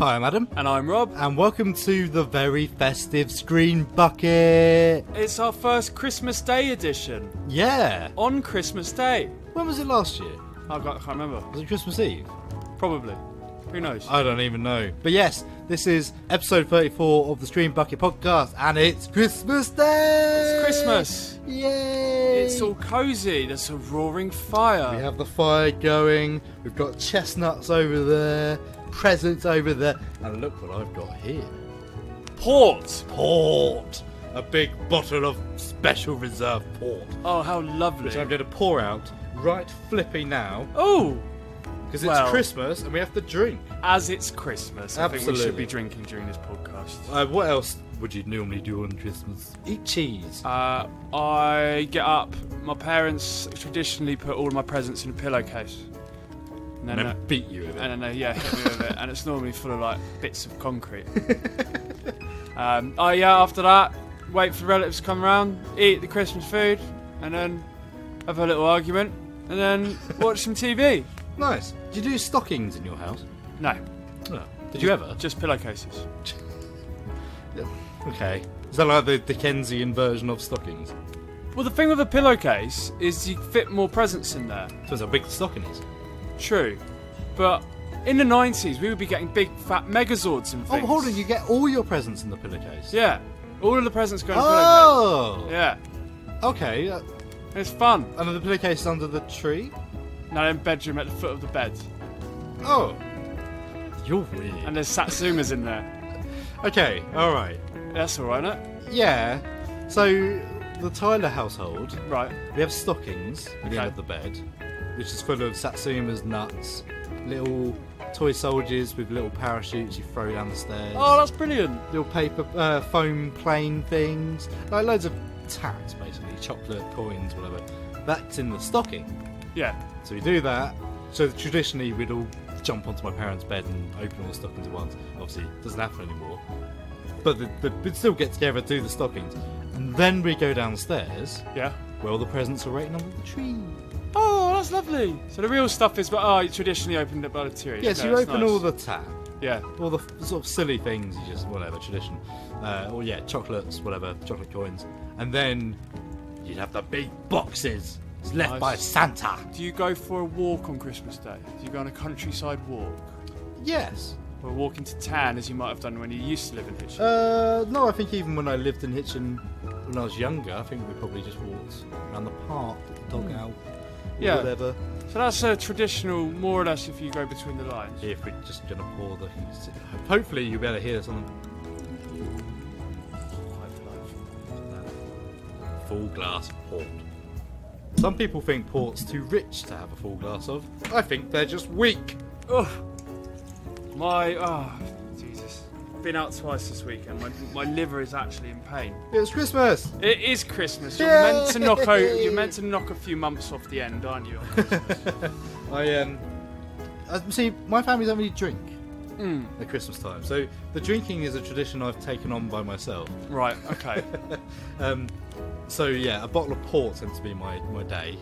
Hi, I'm Adam. And I'm Rob. And welcome to the very festive Screen Bucket. It's our first Christmas Day edition. Yeah. On Christmas Day. When was it last year? I can't remember. Was it Christmas Eve? Probably. Who knows? I don't even know. But yes, this is episode 34 of the Screen Bucket podcast, and it's Christmas Day! It's Christmas! Yay! It's all cosy. There's a roaring fire. We have the fire going, we've got chestnuts over there, presents over there, and look what I've got here. Port! Port! A big bottle of special reserve port. Oh, how lovely. Which I'm going to pour out right flippy now. Oh! Because it's Christmas and we have to drink. As it's Christmas, I think we Absolutely. should be drinking during this podcast. What else would you normally do on Christmas? Eat cheese. I get up. My parents traditionally put all of my presents in a pillowcase. And then beat you with it. And then hit me with it. And it's normally full of like bits of concrete. After that, wait for relatives to come around, eat the Christmas food, and then have a little argument, and then watch some TV. Nice. Do you do stockings in your house? No. No. Did you ever? Just pillowcases. Okay. Is that like the Dickensian version of stockings? Well, the thing with a pillowcase is you fit more presents in there. Depends how big the stocking is. True. But in the 90s, we would be getting big, fat Megazords and things. Oh, hold on. You get all your presents in the pillowcase? Yeah. All of the presents go in the pillowcase. Yeah. Okay. It's fun. And the pillowcase is under the tree? No, in bedroom at the foot of the bed. Oh. You're weird. And there's Satsumas in there. Okay, alright. That's alright, isn't it? Yeah. So, the Tyler household, right, we have stockings at the end of the bed, which is full of Satsumas, nuts, little toy soldiers with little parachutes you throw down the stairs. Oh, that's brilliant. Little paper, foam plane things, like loads of tats, basically, chocolate, coins, whatever. That's in the stocking. Yeah. So we do that. So traditionally we'd all jump onto my parents' bed and open all the stockings at once. Obviously it doesn't happen anymore. But we'd still get together, do the stockings. And then we go downstairs. Yeah. Where all the presents are waiting under the tree. Oh, that's lovely. So the real stuff is, you traditionally opened it by the tree. Yes, you open all the tat. Yeah. All the sort of silly things, you just, whatever, tradition. Chocolates, whatever, chocolate coins. And then you'd have the big boxes. It's left by Santa. Do you go for a walk on Christmas Day? Do you go on a countryside walk? Yes. Or a walk into town, as you might have done when you used to live in Hitchin? No, I think even when I lived in Hitchin when I was younger, I think we probably just walked around the park, took the dog out, or whatever. So that's a traditional, more or less, if you go between the lines. If we're just going to pour the... Hopefully you'll be able to hear something. Full glass of port. Some people think port's too rich to have a full glass of. I think they're just weak. Oh, Jesus. Been out twice this weekend. My liver is actually in pain. It's Christmas. It is Christmas. Yay! You're meant to knock a few months off the end, aren't you? See, my family don't really drink at Christmas time, so the drinking is a tradition I've taken on by myself. Right. Okay. So yeah, a bottle of port tends to be my day.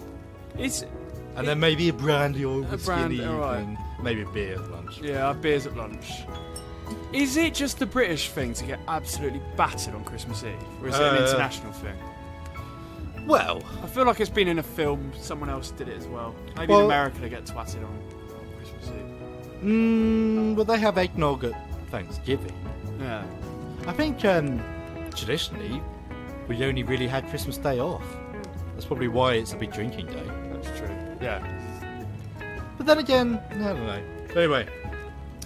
And then maybe a brandy or whiskey in the evening. Right. Maybe a beer at lunch. Yeah, I have beers at lunch. Is it just the British thing to get absolutely battered on Christmas Eve? Or is it an international thing? Well... I feel like it's been in a film, someone else did it as well. Maybe in America they get twatted on Christmas Eve. Well, they have eggnog at Thanksgiving. Yeah. I think, traditionally, we only really had Christmas Day off. That's probably why it's a big drinking day. That's true. Yeah. But then again, I don't know. Anyway.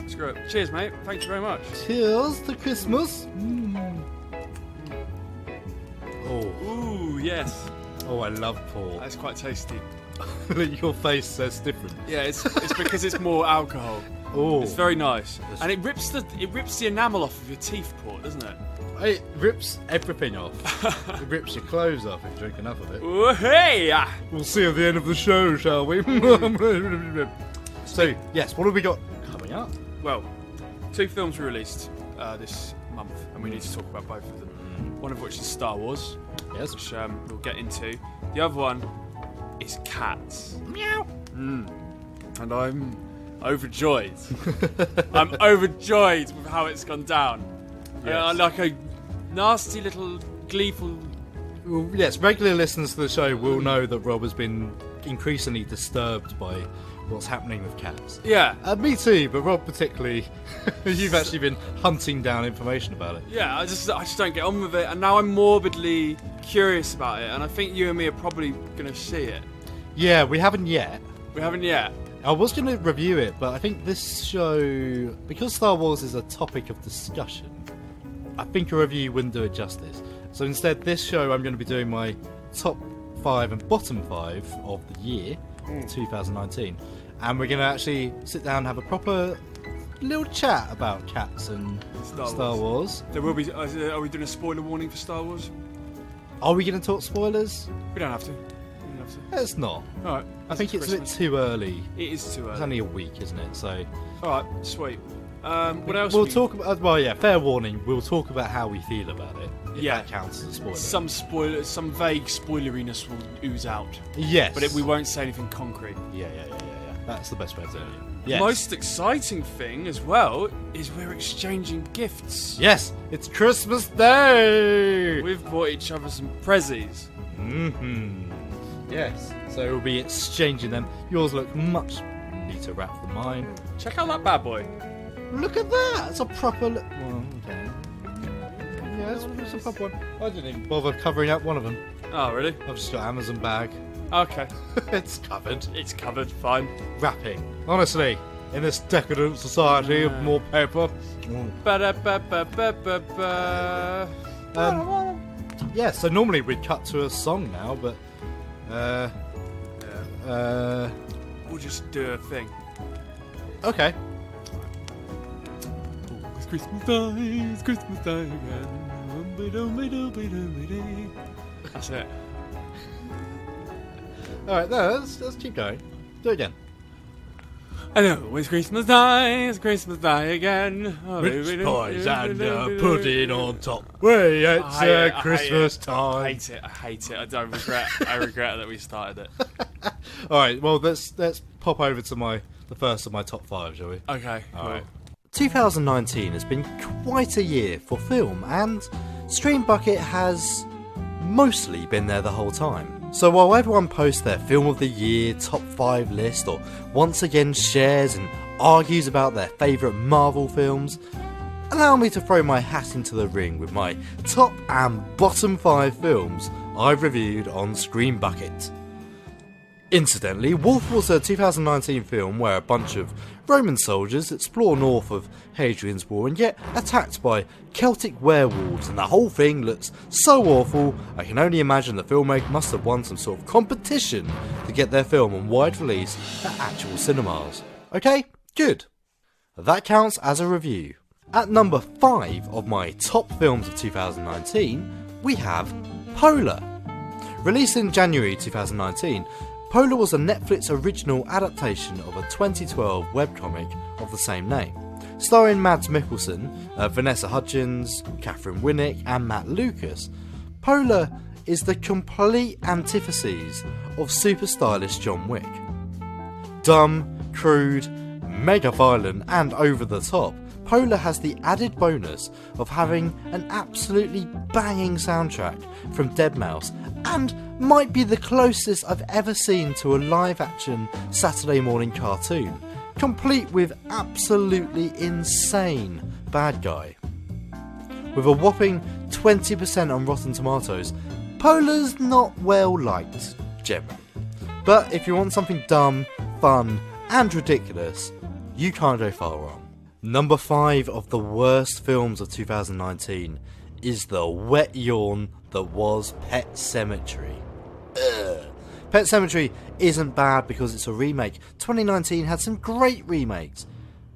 Screw it. Cheers, mate. Thank you very much. Cheers to Christmas. Oh. Ooh, yes. Oh, I love port. That's quite tasty. Your face says different. Yeah, it's because it's more alcohol. Oh. It's very nice. And it rips the enamel off of your teeth, port, doesn't it? It rips everything off. It rips your clothes off if you drink enough of it. Ooh, hey! We'll see at the end of the show, shall we? So, yes, what have we got coming up? Well, 2 films were released this month, and we need to talk about both of them. One of which is Star Wars, which we'll get into. The other one is Cats. Meow. And I'm overjoyed. I'm overjoyed with how it's gone down. Yes. Like a nasty little gleeful... Well, yes, regular listeners to the show will know that Rob has been increasingly disturbed by what's happening with cats. Yeah. Me too, but Rob particularly. You've actually been hunting down information about it. Yeah, I just don't get on with it, and now I'm morbidly curious about it, and I think you and me are probably going to see it. Yeah, we haven't yet. We haven't yet. I was going to review it, but I think this show, because Star Wars is a topic of discussion, I think a review wouldn't do it justice. So instead, this show I'm going to be doing my top 5 and bottom 5 of the year, 2019. And we're going to actually sit down and have a proper little chat about cats and Star Wars. There will be. Are we doing a spoiler warning for Star Wars? Are we going to talk spoilers? We don't have to. It's not. Alright. I think it's a bit too early. It is too early. It's only a week, isn't it? So. Alright, sweet. What else? We'll talk about. Well, yeah. Fair warning. We'll talk about how we feel about it. If that counts as a spoiler. Some vague spoileriness will ooze out. Yes. But we won't say anything concrete. Yeah. That's the best way of doing it. Yes. Most exciting thing as well is we're exchanging gifts. Yes, it's Christmas Day. We've bought each other some prezzies. Yes. So we'll be exchanging them. Yours look much neater wrapped than mine. Check out that bad boy. Look at that. It's a proper. Well, okay. Yeah, it's a proper one. I didn't even bother covering up one of them. Oh, really? I've just got Amazon bag. Okay. It's covered. It's covered, fine. Wrapping. Honestly, in this decadent society of more paper. Yeah, so normally we'd cut to a song now, but we'll just do a thing. Okay. It's Christmas Day again. That's it. Alright, let's keep going. Do it again. I know, it's Christmas Day again. Rich boys and pudding on top. Way it's Christmas time. I hate it. I regret that we started it. Alright, well let's pop over to the first of my top 5, shall we? Okay, cool. Alright. 2019 has been quite a year for film, and Stream Bucket has mostly been there the whole time. So while everyone posts their film of the year, top 5 list, or once again shares and argues about their favourite Marvel films, allow me to throw my hat into the ring with my top and bottom 5 films I've reviewed on Screen Bucket. Incidentally, Wolf was a 2019 film where a bunch of Roman soldiers explore north of Hadrian's Wall and get attacked by Celtic werewolves, and the whole thing looks so awful. I can only imagine the filmmaker must have won some sort of competition to get their film on wide release at actual cinemas. Okay, good. That counts as a review. At number 5 of my top films of 2019, we have Polar. Released in January 2019, Polar was a Netflix original adaptation of a 2012 webcomic of the same name, starring Mads Mikkelsen, Vanessa Hudgens, Catherine Winnick and Matt Lucas. Polar is the complete antithesis of super stylish John Wick. Dumb, crude, mega violent and over the top, Polar has the added bonus of having an absolutely banging soundtrack from deadmau5 and might be the closest I've ever seen to a live action Saturday morning cartoon, complete with absolutely insane bad guy. With a whopping 20% on Rotten Tomatoes, Polar's not well liked generally. But if you want something dumb, fun and ridiculous, you can't go far wrong. Number 5 of the worst films of 2019 is the wet yawn that was Pet Sematary. Pet Sematary isn't bad because it's a remake. 2019 had some great remakes.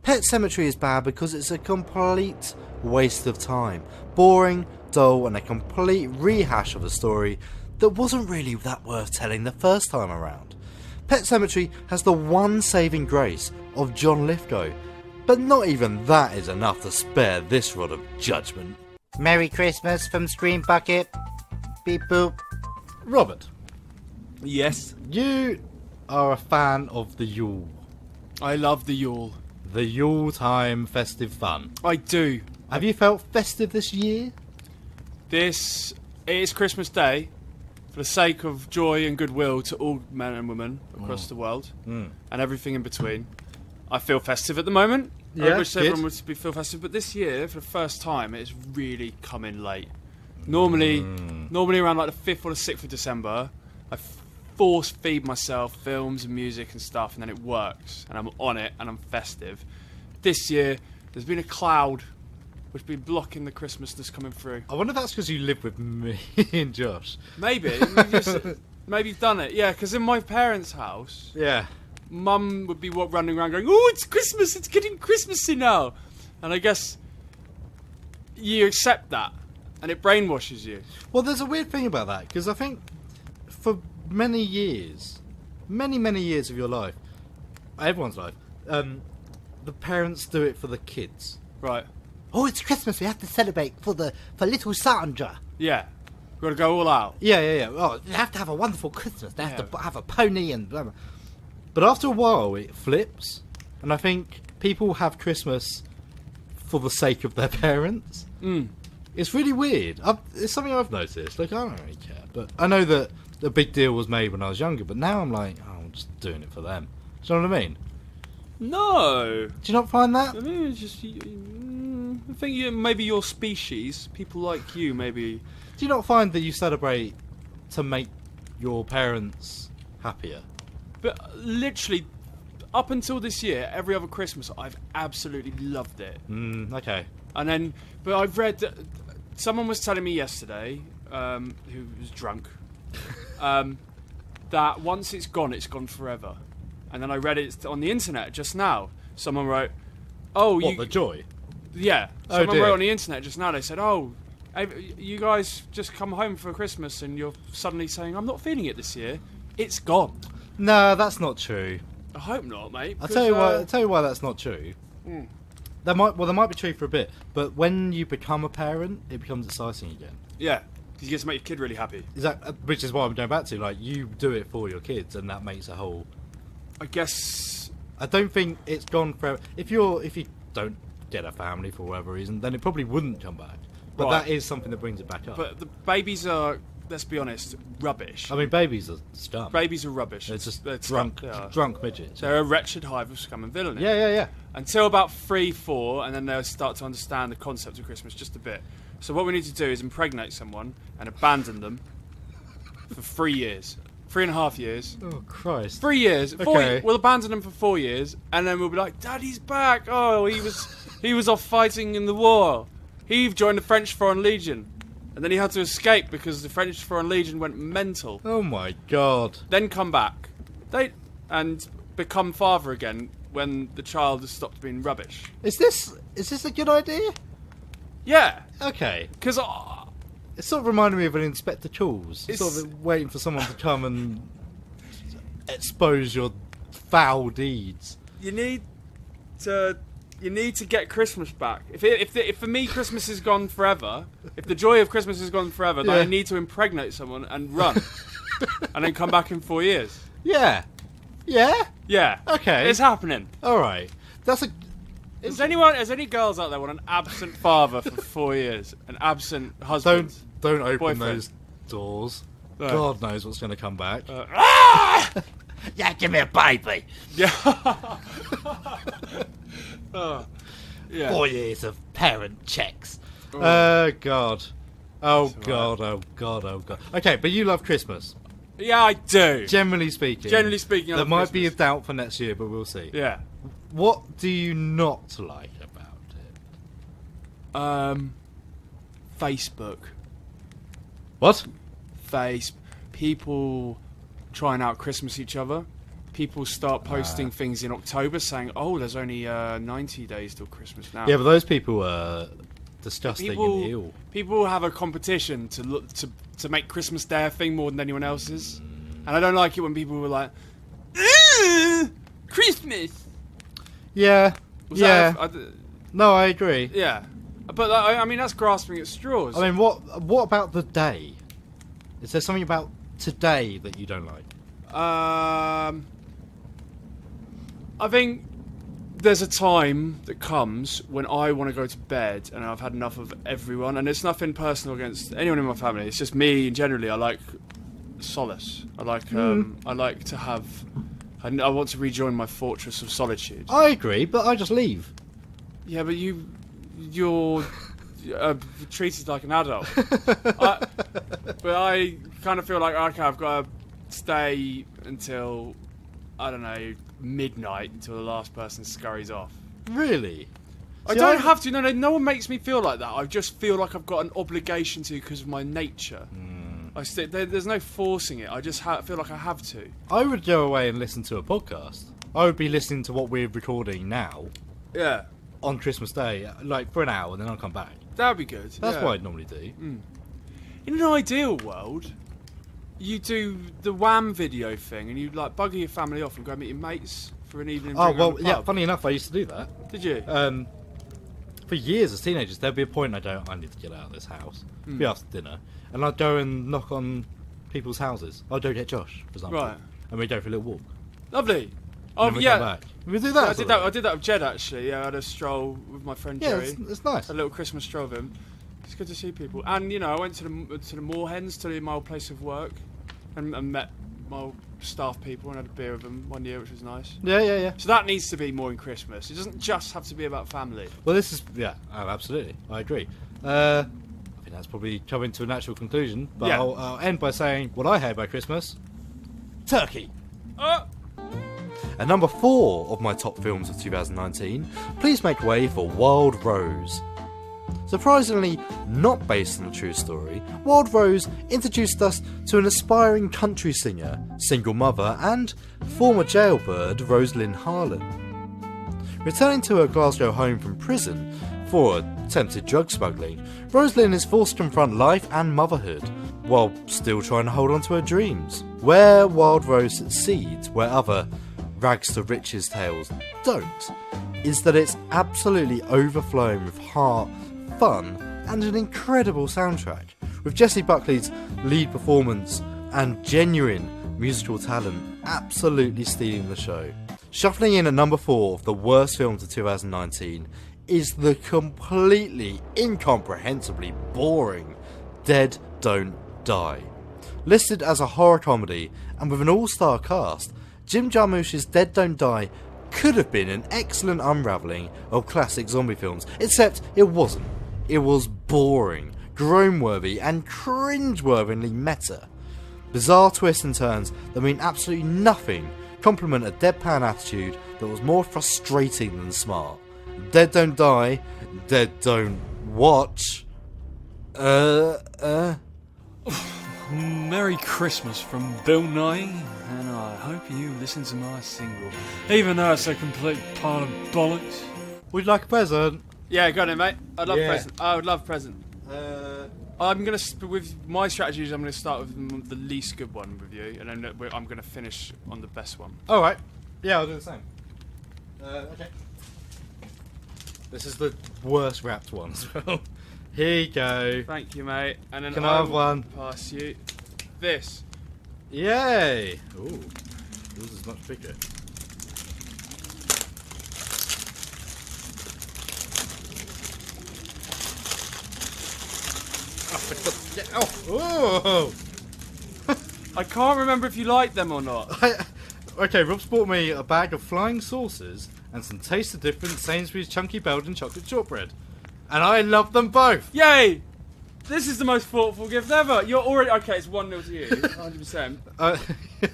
Pet Sematary is bad because it's a complete waste of time. Boring, dull and a complete rehash of a story that wasn't really that worth telling the first time around. Pet Sematary has the one saving grace of John Lithgow, but not even that is enough to spare this rod of judgment. Merry Christmas from Screen Bucket. Beep boop. Robert, Yes. you are a fan of the Yule. I love the Yule. The Yule time festive fun. I do. Have you felt festive this year? It is Christmas Day, for the sake of joy and goodwill to all men and women across the world, and everything in between. I feel festive at the moment. Yeah, I wish good. everyone would feel festive, but this year, for the first time, it's really come in late. Normally around like the 5th or the 6th of December, I force feed myself films and music and stuff, and then it works, and I'm on it, and I'm festive. This year, there's been a cloud which has been blocking the Christmasness coming through. I wonder if that's because you live with me and Josh. Maybe. Maybe you've done it. Yeah, because in my parents' house, Yeah. Mum would be running around going, "Oh, it's Christmas! It's getting Christmassy now," and I guess you accept that, and it brainwashes you. Well, there's a weird thing about that, because I think for many years of your life, everyone's life, the parents do it for the kids. Right. Oh, it's Christmas. We have to celebrate for little Sandra. Yeah. Got to go all out. Yeah. Oh, they have to have a wonderful Christmas. They have Yeah. to have a pony and blah, blah. But after a while, it flips, and I think people have Christmas for the sake of their parents. It's really weird. It's something I've noticed. Like, I don't really care, but I know that a big deal was made when I was younger, but now I'm like, oh, I'm just doing it for them. Do you know what I mean? No. Do you not find that? I mean, it's just. I think maybe your species, people like you, maybe. Do you not find that you celebrate to make your parents happier? But literally, up until this year, every other Christmas, I've absolutely loved it. Okay. And then, but I've read that someone was telling me yesterday, who was drunk, that once it's gone forever. And then I read it on the internet just now. Someone wrote, "Oh, What, the joy? yeah." Oh, Someone dear. wrote on the internet just now. They said, "Oh, you guys just come home for Christmas, and you're suddenly saying I'm not feeling it this year. It's gone." No, that's not true. I hope not, mate. I'll tell you why that's not true. That might be true for a bit, but when you become a parent, it becomes exciting again. Yeah, you get to make your kid really happy. Which is what I'm going back to. Like, you do it for your kids, and that makes a whole. I guess. I don't think it's gone forever. If you don't get a family for whatever reason, then it probably wouldn't come back. But Right. that is something that brings it back up. But the babies are, let's be honest, rubbish. I mean, babies are scum. Babies are rubbish. They're just They're drunk scum. drunk midgets. They're a wretched hive of scum and villainy. Yeah. Until about 3, 4, and then they'll start to understand the concept of Christmas just a bit. So what we need to do is impregnate someone and abandon them for 3 years. 3.5 years. Oh Christ. 3 years. 4 Okay. years. We'll abandon him for 4 years, and then we'll be like, "Daddy's back. Oh, he was off fighting in the war. He joined the French Foreign Legion, and then he had to escape because the French Foreign Legion went mental. Oh my God. Then come back, and become father again when the child has stopped being rubbish." Is this a good idea? Yeah, Okay. because It sort of reminded me of an Inspector Tools. It's- Sort of waiting for someone to come and expose your foul deeds. you need to get Christmas back. If for me Christmas is gone forever, if the joy of Christmas is gone forever, then Yeah. I need to impregnate someone and run, and then come back in 4 years. Yeah. Yeah? Yeah. Okay. It's happening. Alright. That's a... Has any girls out there want an absent father for 4 years? An absent husband? Don't open Boyfriend. those doors. No. God knows what's going to come back. Yeah, give me a baby. Yeah. Yeah. 4 years of parent checks. Oh God. Oh God. Oh God. Oh God. Okay, but you love Christmas. Yeah, I do. Generally speaking. Generally speaking, I there love might be a Christmas. doubt for next year, but we'll see. Yeah. What do you not like about it? Facebook. What? People trying out Christmas each other. People start posting things in October saying, "Oh, there's only 90 days till Christmas now." Yeah, but those people are disgusting and ill. People have a competition to make Christmas Day a thing more than anyone else's, and I don't like it when people were like, "Christmas." Yeah. Was yeah. that No, I agree. yeah, but I mean that's grasping at straws. I mean, what about the day? Is there something about today that you don't like? I think there's a time that comes when I want to go to bed and I've had enough of everyone, and it's nothing personal against anyone in my family. It's just me, and generally I like solace. I like to have. I want to rejoin my fortress of solitude. I agree, but I just leave. Yeah, but you're treated like an adult. But I kind of feel like, okay, I've got to stay until, I don't know, midnight, until the last person scurries off. Really? I don't have to. No one makes me feel like that. I just feel like I've got an obligation to because of my nature. There's no forcing it. I just feel like I have to. I would go away and listen to a podcast. I would be listening to what we're recording now. Yeah. On Christmas Day, like for an hour, and then I'll come back. That would be good. That's what I'd normally do. In an ideal world, you do the Wham video thing, and you like bugger your family off and go meet your mates for an evening. Oh well, yeah. Funny enough, I used to do that. Did you? For years as teenagers, there'd be a point I need to get out of this house. Be after dinner, and I'd go and knock on people's houses. I'd go get Josh, for example, right? And we'd go for a little walk. Lovely. Oh yeah. We do that. Yeah, I did that with Jed actually. Yeah, I had a stroll with my friend Jerry. Yeah, it's nice. A little Christmas stroll with him. It's good to see people. And I went to the Moorhens, to my old place of work, and met my old staff people and had a beer with them one year, which was nice. Yeah. So that needs to be more in Christmas. It doesn't just have to be about family. Well, this is absolutely. I agree. I think that's probably coming to a natural conclusion. But Yeah. I'll end by saying what I hate by Christmas: turkey. At number 4 of my top films of 2019, please make way for Wild Rose. Surprisingly not based on a true story, Wild Rose introduced us to an aspiring country singer, single mother and former jailbird Rosalind Harlan. Returning to her Glasgow home from prison for attempted drug smuggling, Rosalind is forced to confront life and motherhood, while still trying to hold on to her dreams. Where Wild Rose succeeds, where other rags to riches tales don't, is that it's absolutely overflowing with heart, fun, and an incredible soundtrack, with Jessie Buckley's lead performance and genuine musical talent absolutely stealing the show. Shuffling in at number 4 of the worst films of 2019 is the completely incomprehensibly boring Dead Don't Die. Listed as a horror comedy and with an all-star cast, Jim Jarmusch's Dead Don't Die could have been an excellent unravelling of classic zombie films, except it wasn't. It was boring, groan-worthy and cringe-worthily meta. Bizarre twists and turns that mean absolutely nothing complement a deadpan attitude that was more frustrating than smart. Dead Don't Die, Dead Don't Watch. Merry Christmas from Bill Nye, and I hope you listen to my single, even though it's a complete pile of bollocks. Would you like a present? Yeah, go on then, mate. I'd love Yeah. present. I would love present. I'm gonna with my strategies. I'm gonna start with the least good one with you, and then I'm gonna finish on the best one. Alright. Yeah, I'll do the same. Okay. This is the worst wrapped one as well. Here you go. Thank you, mate. And then Can I have will one? Pass you this. Yay! Ooh, this is much bigger. Oh! I can't remember if you like them or not. Okay, Rob's bought me a bag of flying saucers and some Taste of Different Sainsbury's Chunky Belgian chocolate shortbread. And I love them both! Yay! This is the most thoughtful gift ever. You're already... Okay, it's 1-0 to you. 100%.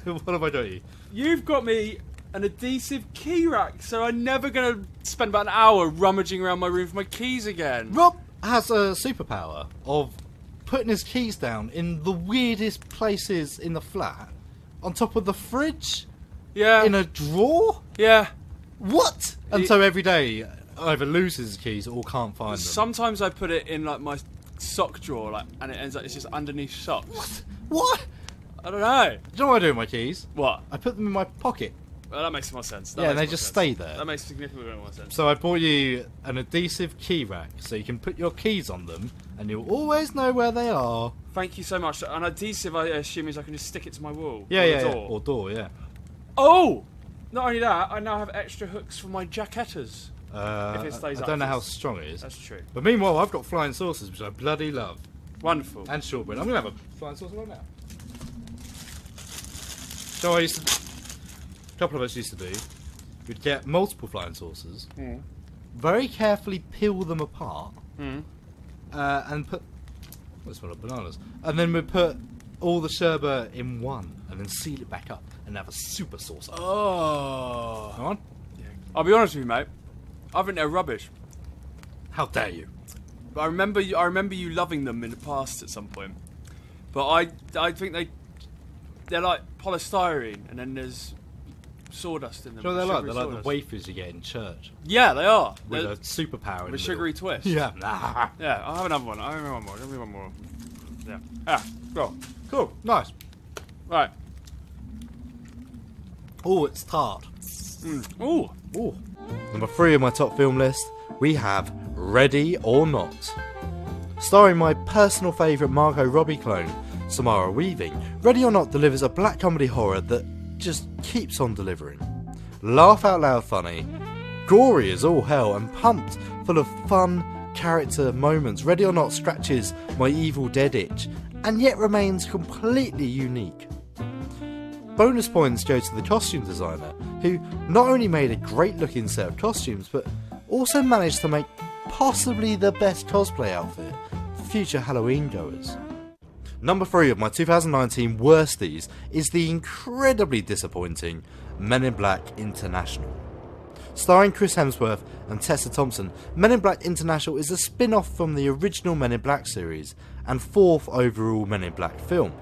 What have I done to you? You've got me an adhesive key rack, so I'm never going to spend about an hour rummaging around my room for my keys again. Rob has a superpower of putting his keys down in the weirdest places in the flat. On top of the fridge? Yeah. In a drawer? Yeah. What? And so every day, either loses his keys or can't find them. Sometimes I put it in like my sock drawer, like, and it ends up it's just underneath socks. What? I don't know. Do you know what I do with my keys? What? I put them in my pocket. Well, that makes more sense. Yeah, and they just stay there. That makes significantly more sense. So I bought you an adhesive key rack, so you can put your keys on them, and you'll always know where they are. Thank you so much. An adhesive, I assume, is I can just stick it to my wall. Yeah, or yeah, the yeah. door. Or door, yeah. Oh! Not only that, I now have extra hooks for my jackettas. If it stays I up, don't know how it's- strong it is. That's true. But meanwhile, I've got flying saucers, which I bloody love. Wonderful. And shortbread. I'm going to have a flying saucer right now. So I used to... A couple of us used to do. We'd get multiple flying saucers, very carefully peel them apart, and put... What's one of bananas? And then we'd put all the sherbet in one, and then seal it back up, and have a super saucer. Oh. Come on. I'll be honest with you, mate. I think they're rubbish. How dare you? But I remember you loving them in the past at some point. But I think they're like polystyrene, and then there's sawdust in them. Do you know what they're like? sugary They're like the sawdust. wafers you get in church. Yeah, they are. With They're- a superpower in with the sugary middle. twist. Yeah. Nah. Yeah, I'll have another one. I'll have one more. Give me one more. Yeah. Ah, go. Cool. Nice. Right. Oh, it's tart. Ooh. Ooh. Number 3 of my top film list, we have Ready or Not. Starring my personal favourite Margot Robbie clone, Samara Weaving, Ready or Not delivers a black comedy horror that just keeps on delivering. Laugh out loud funny, gory as all hell, and pumped full of fun character moments. Ready or Not scratches my Evil Dead itch, and yet remains completely unique. Bonus points go to the costume designer, who not only made a great looking set of costumes, but also managed to make possibly the best cosplay outfit for future Halloween goers. Number 3 of my 2019 worsties is the incredibly disappointing Men in Black International. Starring Chris Hemsworth and Tessa Thompson, Men in Black International is a spin-off from the original Men in Black series and 4th overall Men in Black film,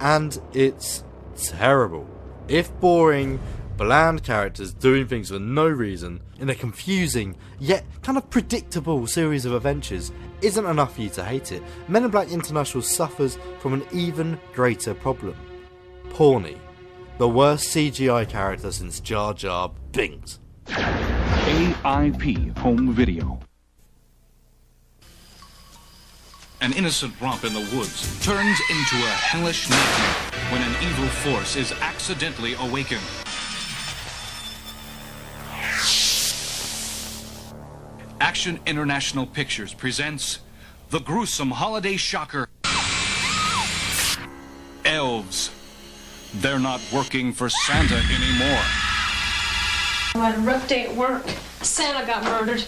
and it's terrible. If boring, bland characters doing things for no reason in a confusing yet kind of predictable series of adventures isn't enough for you to hate it, Men in Black International suffers from an even greater problem. Pawnee, the worst CGI character since Jar Jar Binks. AIP Home Video. An innocent romp in the woods turns into a hellish nightmare when an evil force is accidentally awakened. Action International Pictures presents the gruesome holiday shocker, Elves. They're not working for Santa anymore. I had a rough day at work. Santa got murdered.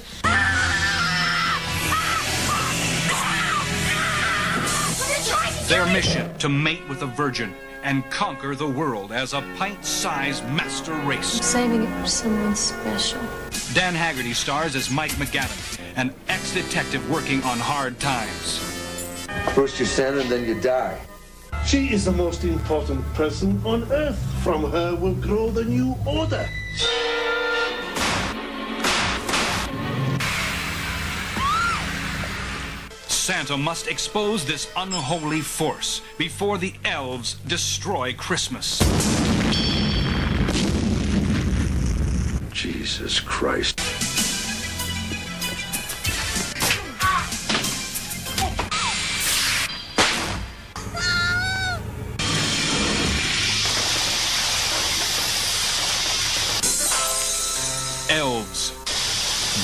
Their mission to mate with a virgin and conquer the world as a pint-sized master race. I'm saving it for someone special. Dan Haggerty stars as Mike McGavin, an ex-detective working on hard times. First you're Santa, then you die. She is the most important person on Earth. From her will grow the new order. Santa must expose this unholy force before the elves destroy Christmas. Jesus Christ. Elves.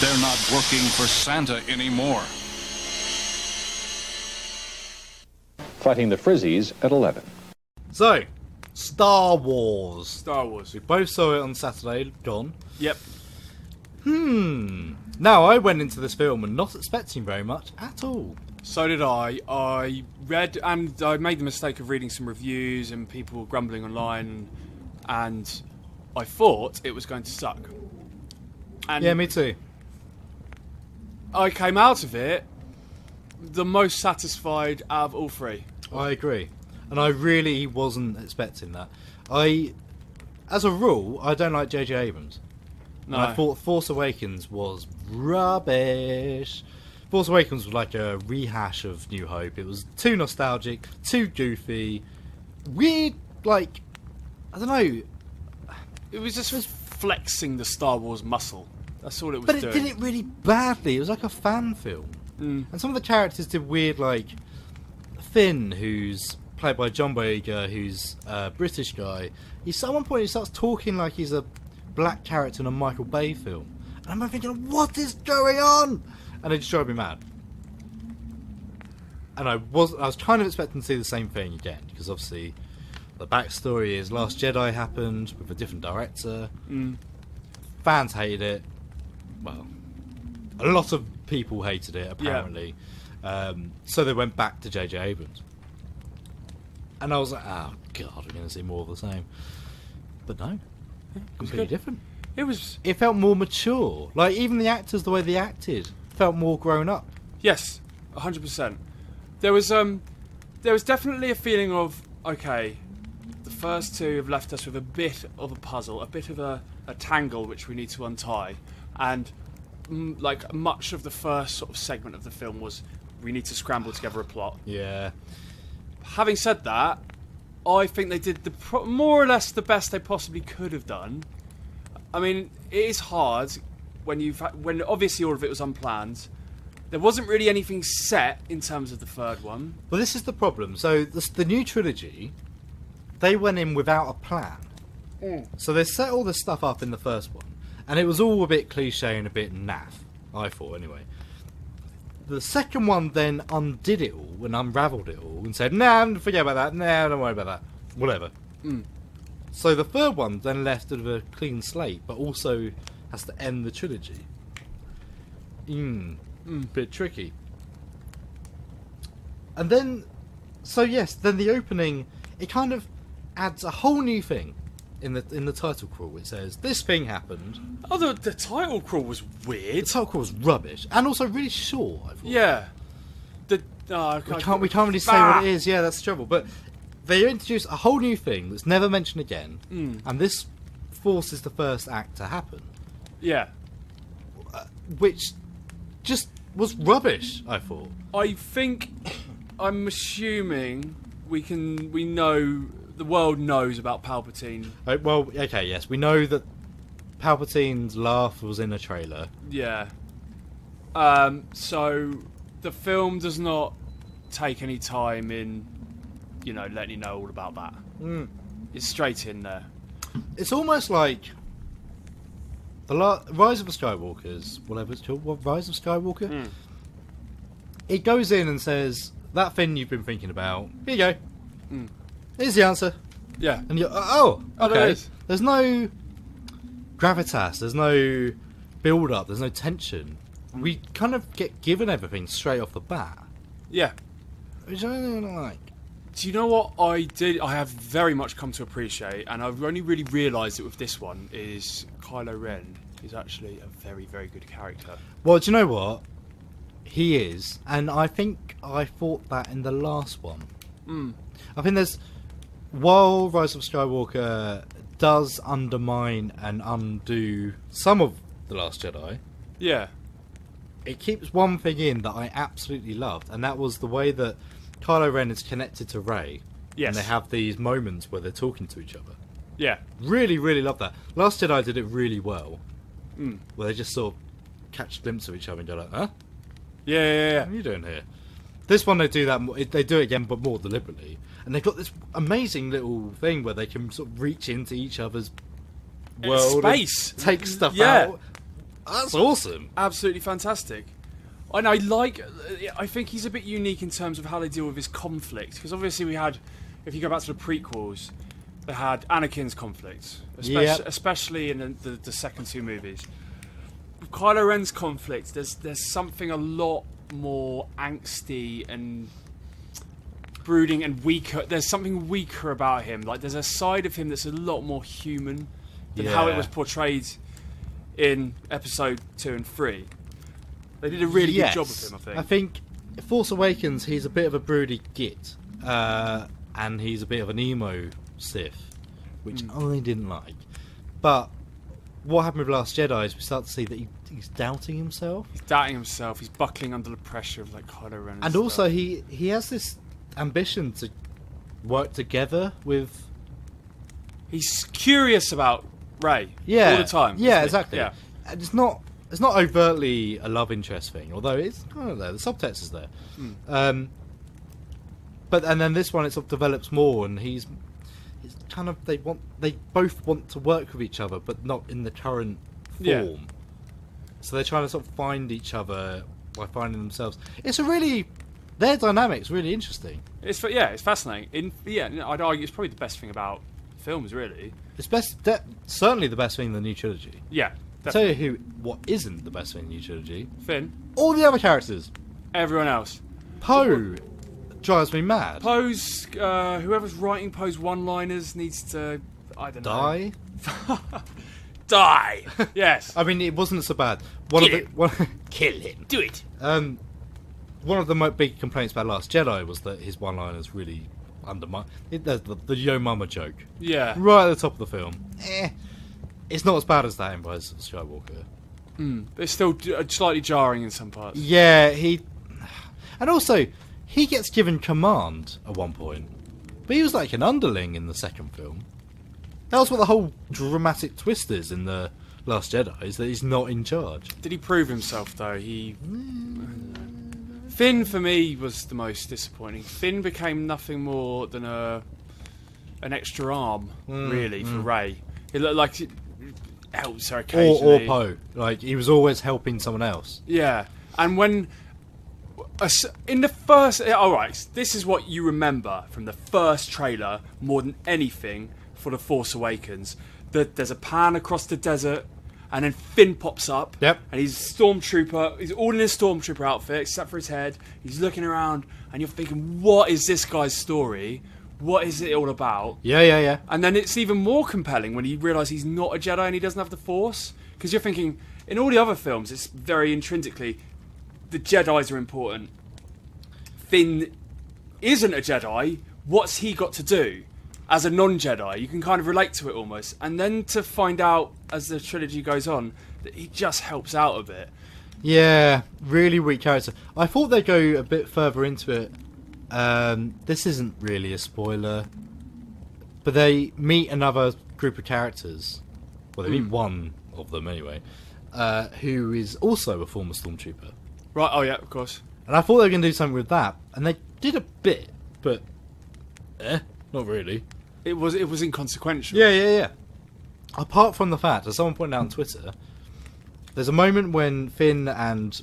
They're not working for Santa anymore. Fighting the Frizzies at 11. So, Star Wars. Star Wars. We both saw it on Saturday, gone. Yep. Now, I went into this film and not expecting very much at all. So did I. I read, and I made the mistake of reading some reviews and people grumbling online, and I thought it was going to suck. And Yeah, me too. I came out of it the most satisfied out of all three. I agree. And I really wasn't expecting that. As a rule, I don't like J.J. Abrams. No. And I thought Force Awakens was rubbish. Force Awakens was like a rehash of New Hope. It was too nostalgic, too goofy, weird, like, I don't know. It was just flexing the Star Wars muscle. That's all it was But it doing. did it really badly. It was like a fan film. And some of the characters did weird, like Finn, who's played by John Boyega, who's a British guy. At one point he starts talking like he's a black character in a Michael Bay film. And I'm thinking, what is going on? And it just drove me mad. And I was kind of expecting to see the same thing again, because obviously the backstory is Last Jedi happened with a different director. Fans hated it. Well, a lot of people hated it, apparently. So they went back to J.J. Abrams. And I was like, oh god, we're going to see more of the same. But no, completely different. It felt more mature. Like, even the actors, the way they acted, felt more grown up. Yes, 100%. There was definitely a feeling of, okay, the first two have left us with a bit of a puzzle, a bit of a tangle which we need to untie, and like much of the first sort of segment of the film was we need to scramble together a plot. Yeah. Having said that, I think they did more or less the best they possibly could have done. I mean, it is hard when obviously all of it was unplanned. There wasn't really anything set in terms of the third one. Well, this is the problem. So the new trilogy, they went in without a plan. So they set all this stuff up in the first one, and it was all a bit cliche and a bit naff, I thought anyway. The second one then undid it all and unravelled it all and said, nah, forget about that, nah, don't worry about that, whatever. So the third one then left with a clean slate, but also has to end the trilogy. Bit tricky. And then, so yes, then the opening, it kind of adds a whole new thing in the title crawl. It says, this thing happened. Oh, the title crawl was weird. The title crawl was rubbish, and also really short, I thought. Yeah. We can't really say what it is, yeah, that's the trouble. But they introduce a whole new thing that's never mentioned again, and this forces the first act to happen. Yeah. Which just was rubbish, I thought. I'm assuming we know, the world knows about Palpatine. Well, okay, yes, we know that Palpatine's laugh was in a trailer. Yeah. So the film does not take any time in, letting you know all about that. It's straight in there. It's almost like the Rise of the Skywalkers, whatever it's called, Rise of Skywalker. It goes in and says, that thing you've been thinking about, here you go. Here's the answer. Yeah. And you're, oh, okay. There's no gravitas, there's no build-up, there's no tension. We kind of get given everything straight off the bat. Yeah. Which I don't like. Do you know what I have very much come to appreciate, and I've only really realised it with this one, is Kylo Ren is actually a very, very good character. Well, do you know what? He is, and I think I thought that in the last one. I think while Rise of Skywalker does undermine and undo some of The Last Jedi, yeah, it keeps one thing in that I absolutely loved, and that was the way that Kylo Ren is connected to Rey. Yes. And they have these moments where they're talking to each other. Yeah. Really, really love that. Last Jedi did it really well. Where they just sort of catch a glimpse of each other and go like, huh? Yeah. What are you doing here? This one they do that. They do it again, but more deliberately. And they've got this amazing little thing where they can sort of reach into each other's world, space, take stuff out. That's awesome. Absolutely fantastic. And I think he's a bit unique in terms of how they deal with his conflict, because obviously we had, if you go back to the prequels, they had Anakin's conflict, especially in the second two movies. With Kylo Ren's conflict, there's something a lot more angsty and brooding and weaker. There's something weaker about him. Like, there's a side of him that's a lot more human than how it was portrayed in episode 2 and 3. They did a really good job of him, I think. I think Force Awakens, he's a bit of a broody git, and he's a bit of an emo Sith, which I didn't like. But what happened with Last Jedi is we start to see that he's doubting himself. He's doubting himself. He's buckling under the pressure of Kylo Ren. And also he has this ambition to work together with. He's curious about Rey all the time. Yeah, exactly. Yeah. And it's not overtly a love interest thing, although it's kind of there. The subtext is there. But then this one it sort of develops more, and he's it's kind of they both want to work with each other, but not in the current form. Yeah. So they're trying to sort of find each other by finding themselves. Their dynamic's really interesting. It's fascinating. I'd argue it's probably the best thing about films, really. It's certainly the best thing in the new trilogy. Yeah, I'll tell you what isn't the best thing in the new trilogy. Finn. All the other characters. Everyone else. Poe drives me mad. Poe's, whoever's writing Poe's one-liners needs to, I don't know. Die. Yes. I mean, it wasn't so bad. Kill him. Do it. One of the big complaints about Last Jedi was that his one-liners really undermine the Yo Mama joke. Yeah. Right at the top of the film. It's not as bad as that in Rise of Skywalker. But it's still slightly jarring in some parts. Yeah, and also he gets given command at one point, but he was like an underling in the second film. That was what the whole dramatic twist is in the Last Jedi, is that he's not in charge. Did he prove himself though? Finn for me was the most disappointing. Finn became nothing more than an extra arm, really, for Rey. It looked like it helps her occasionally. Or Poe. Like, he was always helping someone else. Yeah, and when in the first, alright, this is what you remember from the first trailer more than anything for The Force Awakens. That there's a pan across the desert, and then Finn pops up. Yep. And he's a stormtrooper. He's all in his stormtrooper outfit, except for his head. He's looking around, and you're thinking, what is this guy's story? What is it all about? Yeah. And then it's even more compelling when you realise he's not a Jedi and he doesn't have the Force. Because you're thinking, in all the other films, it's very intrinsically, the Jedis are important. Finn isn't a Jedi. What's he got to do? As a non-Jedi, you can kind of relate to it almost. And then to find out, as the trilogy goes on, that he just helps out a bit. Yeah, really weak character. I thought they'd go a bit further into it. This isn't really a spoiler, but they meet another group of characters. Well, they meet one of them anyway, who is also a former stormtrooper. Right, oh yeah, of course. And I thought they were going to do something with that, and they did a bit, but not really. It was inconsequential. Yeah. Apart from the fact, as someone pointed out on Twitter, there's a moment when Finn and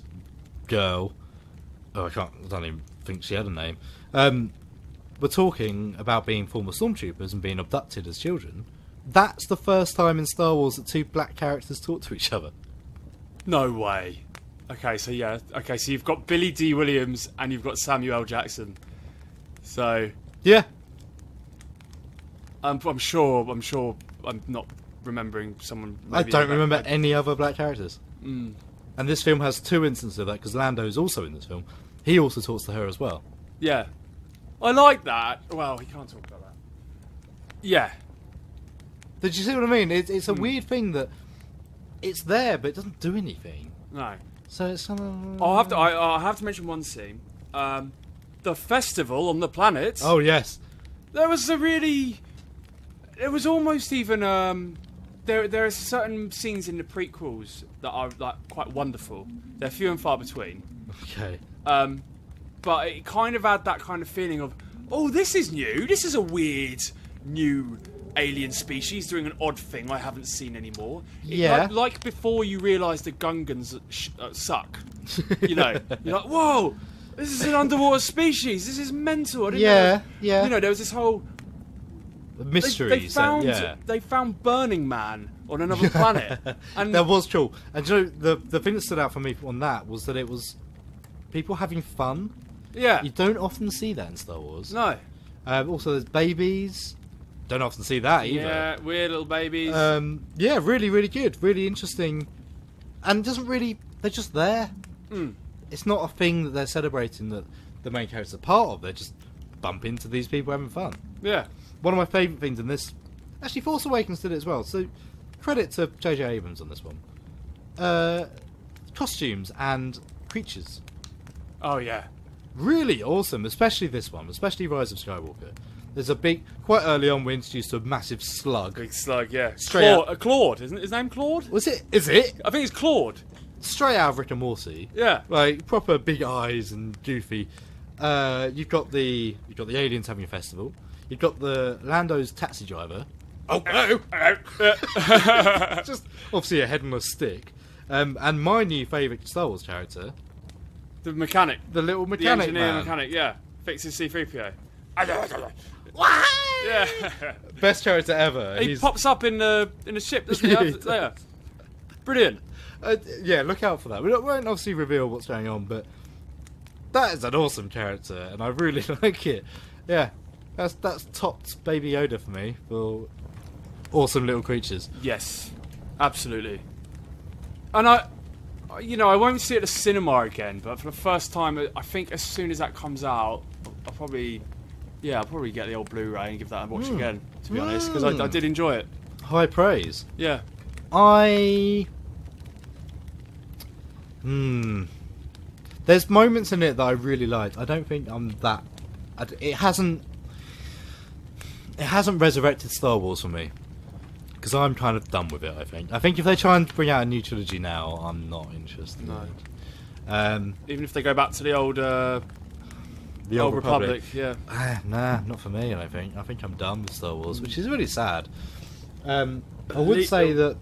girl, I don't even think she had a name, were talking about being former stormtroopers and being abducted as children. That's the first time in Star Wars that two black characters talk to each other. No way. Okay, so you've got Billy D. Williams and you've got Samuel L. Jackson. So yeah. I'm sure I'm not remembering someone. I don't remember any other black characters. Mm. And this film has two instances of that, because Lando is also in this film. He also talks to her as well. Yeah. I like that. Well, he can't talk about that. Yeah. Did you see what I mean? It's a weird thing that it's there, but it doesn't do anything. No. So it's kind of... I'll have to mention one scene. The festival on the planet. Oh, yes. There was a really... It was almost even... There are certain scenes in the prequels that are like quite wonderful. They're few and far between. Okay. But it kind of had that kind of feeling of, oh, this is new. This is a weird new alien species doing an odd thing I haven't seen anymore. Yeah. Like before you realise the Gungans suck. You know, you're like, whoa, this is an underwater species. This is mental. I didn't know. Yeah. You know, there was this whole mysteries. They found Burning Man on another planet, and that was cool. And you know, the thing that stood out for me on that was that it was people having fun. Yeah, you don't often see that in Star Wars. No. Also, there's babies. Don't often see that either. Yeah, weird little babies. Yeah, really, really good, really interesting, and doesn't really. They're just there. Mm. It's not a thing that they're celebrating that the main characters are part of. They just bump into these people having fun. Yeah. One of my favourite things in this, actually, Force Awakens did it as well. So, credit to J.J. Abrams on this one. Costumes and creatures. Oh yeah. Really awesome, especially this one, especially Rise of Skywalker. There's a big, quite early on, we're introduced to a massive slug. Big slug, yeah. Straight Claude, isn't his name Claude? Was it? Is it? I think it's Claude. Straight out of Rick and Morty. Yeah. Like, proper big eyes and goofy. You've got the aliens having a festival. You've got the Lando's taxi driver. Oh, hello! Just obviously a head on a stick. And my new favourite Star Wars character. The mechanic. The little The mechanic engineer man. mechanic, yeah. Fixes C-3PO. What? Yeah. Best character ever. He pops up in the ship, doesn't he? Yeah. Brilliant. Yeah, look out for that. We won't obviously reveal what's going on, but that is an awesome character, and I really like it. Yeah, that's topped Baby Yoda for me for awesome little creatures. Yes, absolutely. And I won't see it at the cinema again, but for the first time, I think as soon as that comes out, I'll probably get the old Blu-ray and give that a watch again, to be honest, because I did enjoy it. High praise. Yeah. There's moments in it that I really liked. I don't think I'm that... It hasn't resurrected Star Wars for me. Because I'm kind of done with it, I think. I think if they try and bring out a new trilogy now, I'm not interested. No. Even if they go back to the old Republic, yeah. Nah, not for me, I think. I think I'm done with Star Wars, which is really sad. I would say that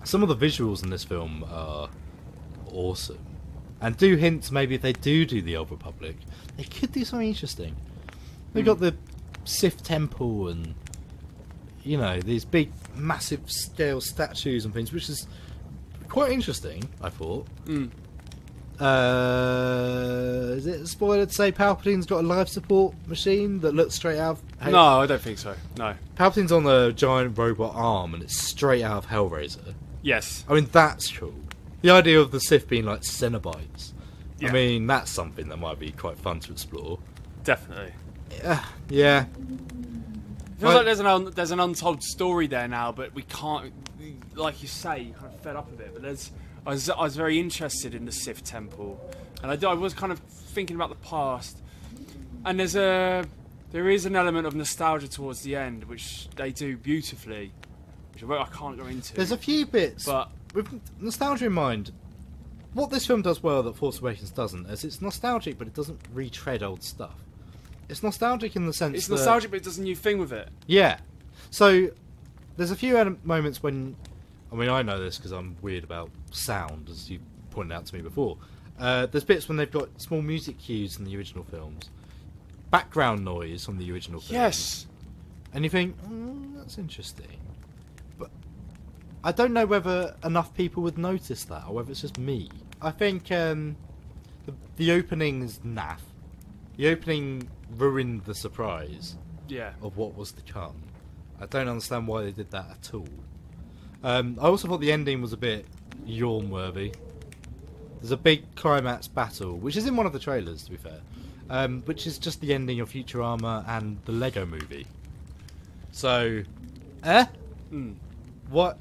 some of the visuals in this film are awesome. And do hint maybe if they do the Old Republic, they could do something interesting. They've got the Sith Temple and, these big, massive scale statues and things, which is quite interesting, I thought. Is it a spoiler to say Palpatine's got a life support machine that looks straight out of... No, I don't think so. No. Palpatine's on a giant robot arm and it's straight out of Hellraiser. Yes. I mean, that's cool. The idea of the Sith being like Cenobites. Yeah. I mean, that's something that might be quite fun to explore. Definitely. Yeah. Feels like there's an untold story there now, but we can't, like you say, kind of fed up with it. But I was very interested in the Sith Temple, and I was kind of thinking about the past. And there is an element of nostalgia towards the end, which they do beautifully, which I can't go into. There's a few bits, but with nostalgia in mind, what this film does well that Force Awakens doesn't is it's nostalgic, but it doesn't retread old stuff. It's nostalgic in the sense it's that... nostalgic, but it does a new thing with it. Yeah. So, there's a few moments when... I mean, I know this because I'm weird about sound, as you pointed out to me before. There's bits when they've got small music cues in the original films. Background noise from the original films. Yes. And you think, that's interesting. But I don't know whether enough people would notice that, or whether it's just me. I think the opening is naff. The opening ruined the surprise of what was to come. I don't understand why they did that at all. I also thought the ending was a bit yawn-worthy. There's a big climax battle, which is in one of the trailers, to be fair, which is just the ending of Futurama and the Lego Movie. So, What?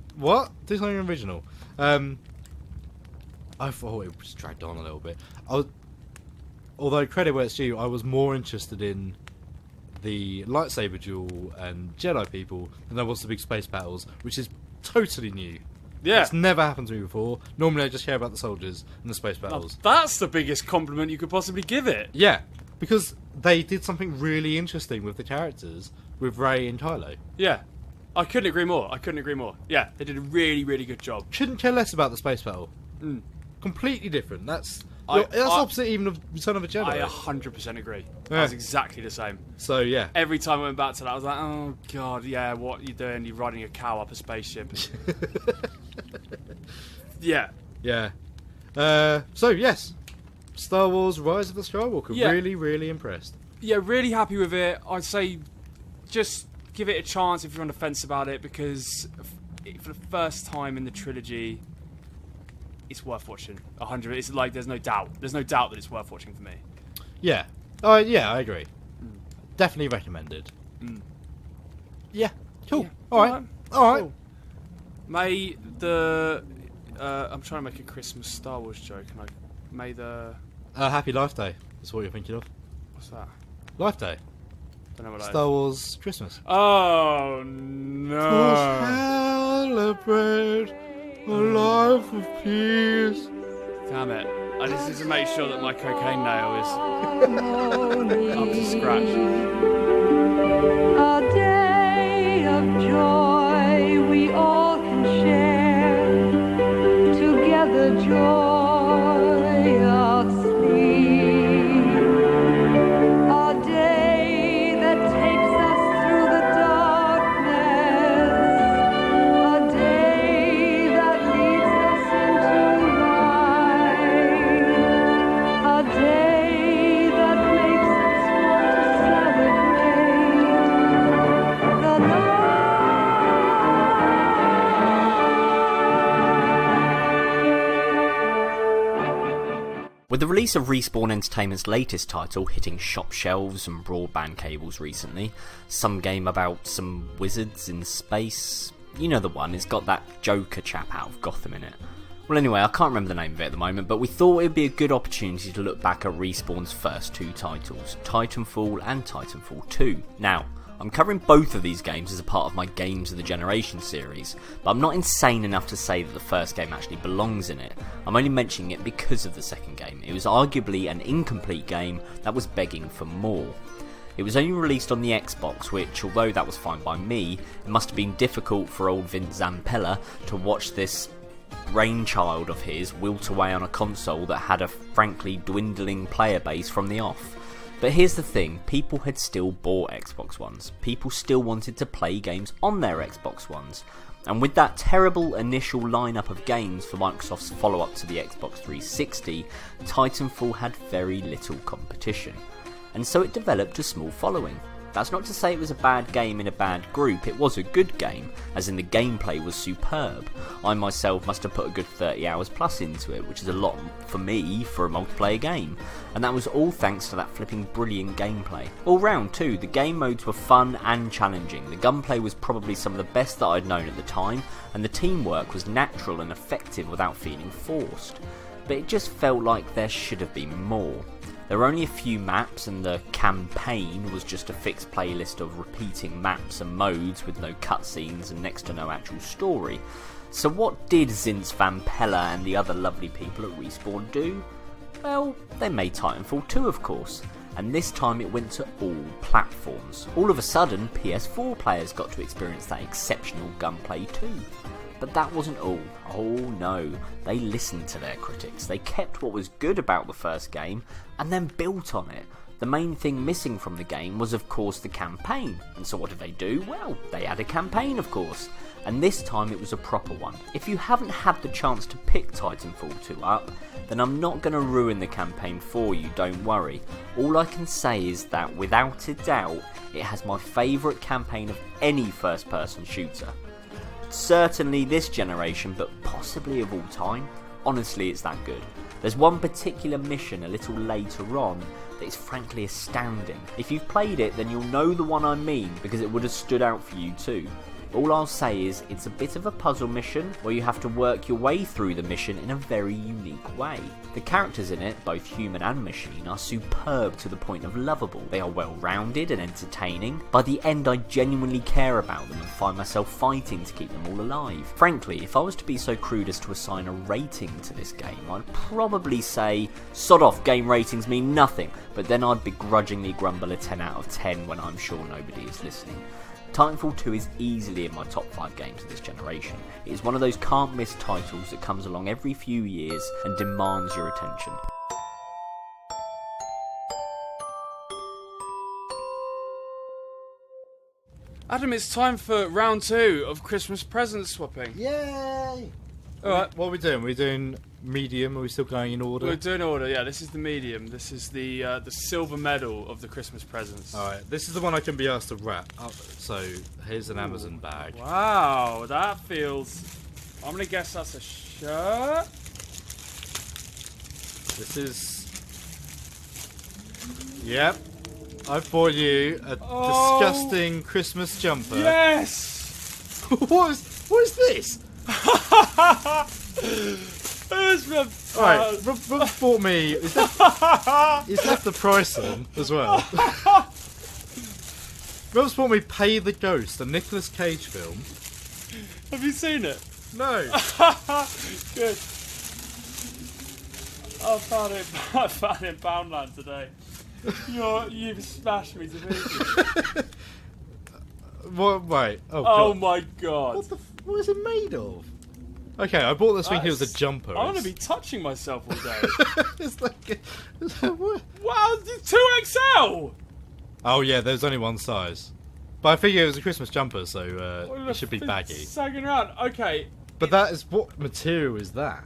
Do something original. I thought it was dragged on a little bit. Although credit where it's due, I was more interested in the lightsaber duel and Jedi people than I was the big space battles, which is totally new. Yeah. It's never happened to me before. Normally I just care about the soldiers and the space battles. Now, that's the biggest compliment you could possibly give it. Yeah, because they did something really interesting with the characters, with Rey and Kylo. Yeah. I couldn't agree more. Yeah, they did a really, really good job. Couldn't care less about the space battle. Completely different. That's opposite even of Return of a Jedi. I 100% agree. Yeah. I was exactly the same. So, yeah. Every time I went back to that, I was like, oh, God, yeah, what are you doing? You're riding a cow up a spaceship. Yeah. Yeah. So, yes. Star Wars Rise of the Skywalker. Yeah. Really, really impressed. Yeah, really happy with it. I'd say just give it a chance if you're on the fence about it, because for the first time in the trilogy, it's worth watching. 100. It's like there's no doubt. There's no doubt that it's worth watching for me. Yeah. Yeah, I agree. Definitely recommended. Yeah. Cool. Yeah. All right. Cool. May the I'm trying to make a Christmas Star Wars joke, and may the Happy Life Day. That's what you're thinking of. What's that? Life Day. Don't know what that Star Wars Christmas. Oh no! To celebrate a life of peace. Damn it! I just need to make sure that my cocaine nail is up to scratch. A day of joy we all can share, together joyously. A day that takes us through the darkness, a day that leads us into light, a day that makes us want to celebrate the night. With the release of Respawn Entertainment's latest title hitting shop shelves and broadband cables recently, some game about some wizards in space, you know the one, it's got that Joker chap out of Gotham in it. Well anyway, I can't remember the name of it at the moment, but we thought it would be a good opportunity to look back at Respawn's first two titles, Titanfall and Titanfall 2. Now, I'm covering both of these games as a part of my Games of the Generation series, but I'm not insane enough to say that the first game actually belongs in it. I'm only mentioning it because of the second game. It was arguably an incomplete game that was begging for more. It was only released on the Xbox, which, although that was fine by me, it must have been difficult for old Vince Zampella to watch this brainchild of his wilt away on a console that had a frankly dwindling player base from the off. But here's the thing, people had still bought Xbox Ones. People still wanted to play games on their Xbox Ones. And with that terrible initial lineup of games for Microsoft's follow-up to the Xbox 360, Titanfall had very little competition. And so it developed a small following. That's not to say it was a bad game in a bad group, it was a good game, as in the gameplay was superb. I myself must have put a good 30 hours plus into it, which is a lot for me for a multiplayer game. And that was all thanks to that flipping brilliant gameplay. All round too, the game modes were fun and challenging, the gunplay was probably some of the best that I'd known at the time, and the teamwork was natural and effective without feeling forced. But it just felt like there should have been more. There were only a few maps, and the campaign was just a fixed playlist of repeating maps and modes with no cutscenes and next to no actual story. So what did Zinz Vampella and the other lovely people at Respawn do? Well, they made Titanfall 2 of course, and this time it went to all platforms. All of a sudden, PS4 players got to experience that exceptional gunplay too. But that wasn't all. Oh no, they listened to their critics. They kept what was good about the first game and then built on it. The main thing missing from the game was of course the campaign. And so what did they do? Well, they had a campaign of course. And this time it was a proper one. If you haven't had the chance to pick Titanfall 2 up, then I'm not going to ruin the campaign for you, don't worry. All I can say is that without a doubt, it has my favourite campaign of any first person shooter. Certainly this generation, but possibly of all time. Honestly, it's that good. There's one particular mission a little later on that is frankly astounding. If you've played it, then you'll know the one I mean, because it would have stood out for you too. All I'll say is, it's a bit of a puzzle mission where you have to work your way through the mission in a very unique way. The characters in it, both human and machine, are superb to the point of lovable. They are well rounded and entertaining. By the end I genuinely care about them and find myself fighting to keep them all alive. Frankly, if I was to be so crude as to assign a rating to this game, I'd probably say, sod off, game ratings mean nothing, but then I'd begrudgingly grumble a 10 out of 10 when I'm sure nobody is listening. Titanfall 2 is easily in my top 5 games of this generation. It is one of those can't miss titles that comes along every few years and demands your attention. Adam, it's time for round 2 of Christmas present swapping. Yay! Alright. What are we doing? We're doing medium? Are we still going in order? We're doing order, yeah. This is the medium. This is the silver medal of the Christmas presents. Alright, this is the one I can be asked to wrap up. So, here's an Amazon bag. Wow, that feels... I'm going to guess that's a shirt? This is... Yep. I've bought you a disgusting Christmas jumper. Yes! What is this? Alright, Rob bought me. Is that the price on as well? Rob's bought me Pay the Ghost, a Nicolas Cage film. Have you seen it? No. Good. I found it in Poundland today. You've smashed me to pieces. What? Right. Oh, Oh God. my god. What is it made of? Okay, I bought this thinking it was a jumper. I want to be touching myself all day. It's like what? Wow, it's 2XL! Oh yeah, there's only one size. But I figure it was a Christmas jumper, so it should be baggy. Sagging around. Okay. But that is what material is that?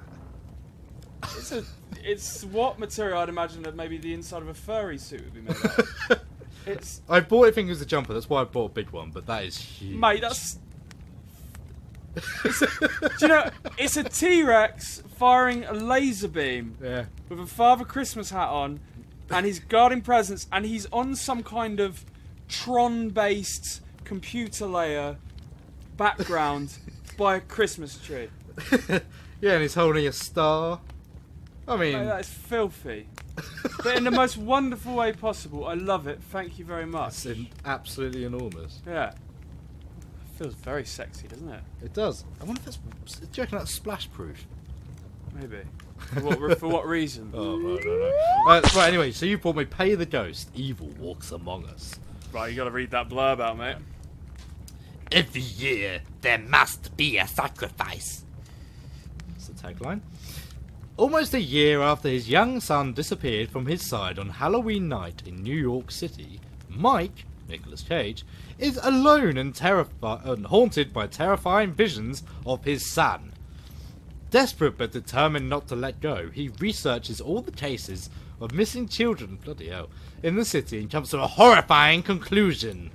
It's what material I'd imagine that maybe the inside of a furry suit would be made of. I bought it thinking it was a jumper. That's why I bought a big one. But that is huge. Mate, that's. Do you know? It's a T-Rex firing a laser beam. Yeah. With a Father Christmas hat on, and he's guarding presents, and he's on some kind of Tron-based computer layer background by a Christmas tree. Yeah, and he's holding a star. I mean, Mate, that is filthy, but in the most wonderful way possible. I love it. Thank you very much. It's absolutely enormous. Yeah. It feels very sexy, doesn't it? It does. I wonder if that's. Do you reckon that's splash proof? Maybe. For what reason? Oh, no. Right, anyway, so you brought me Pay the Ghost, Evil Walks Among Us. Right, you gotta read that blurb out, mate. Every year, there must be a sacrifice. That's the tagline. Almost a year after his young son disappeared from his side on Halloween night in New York City, Mike, Nicolas Cage, is alone and haunted by terrifying visions of his son. Desperate but determined not to let go, he researches all the cases of missing children, bloody hell, in the city and comes to a horrifying conclusion.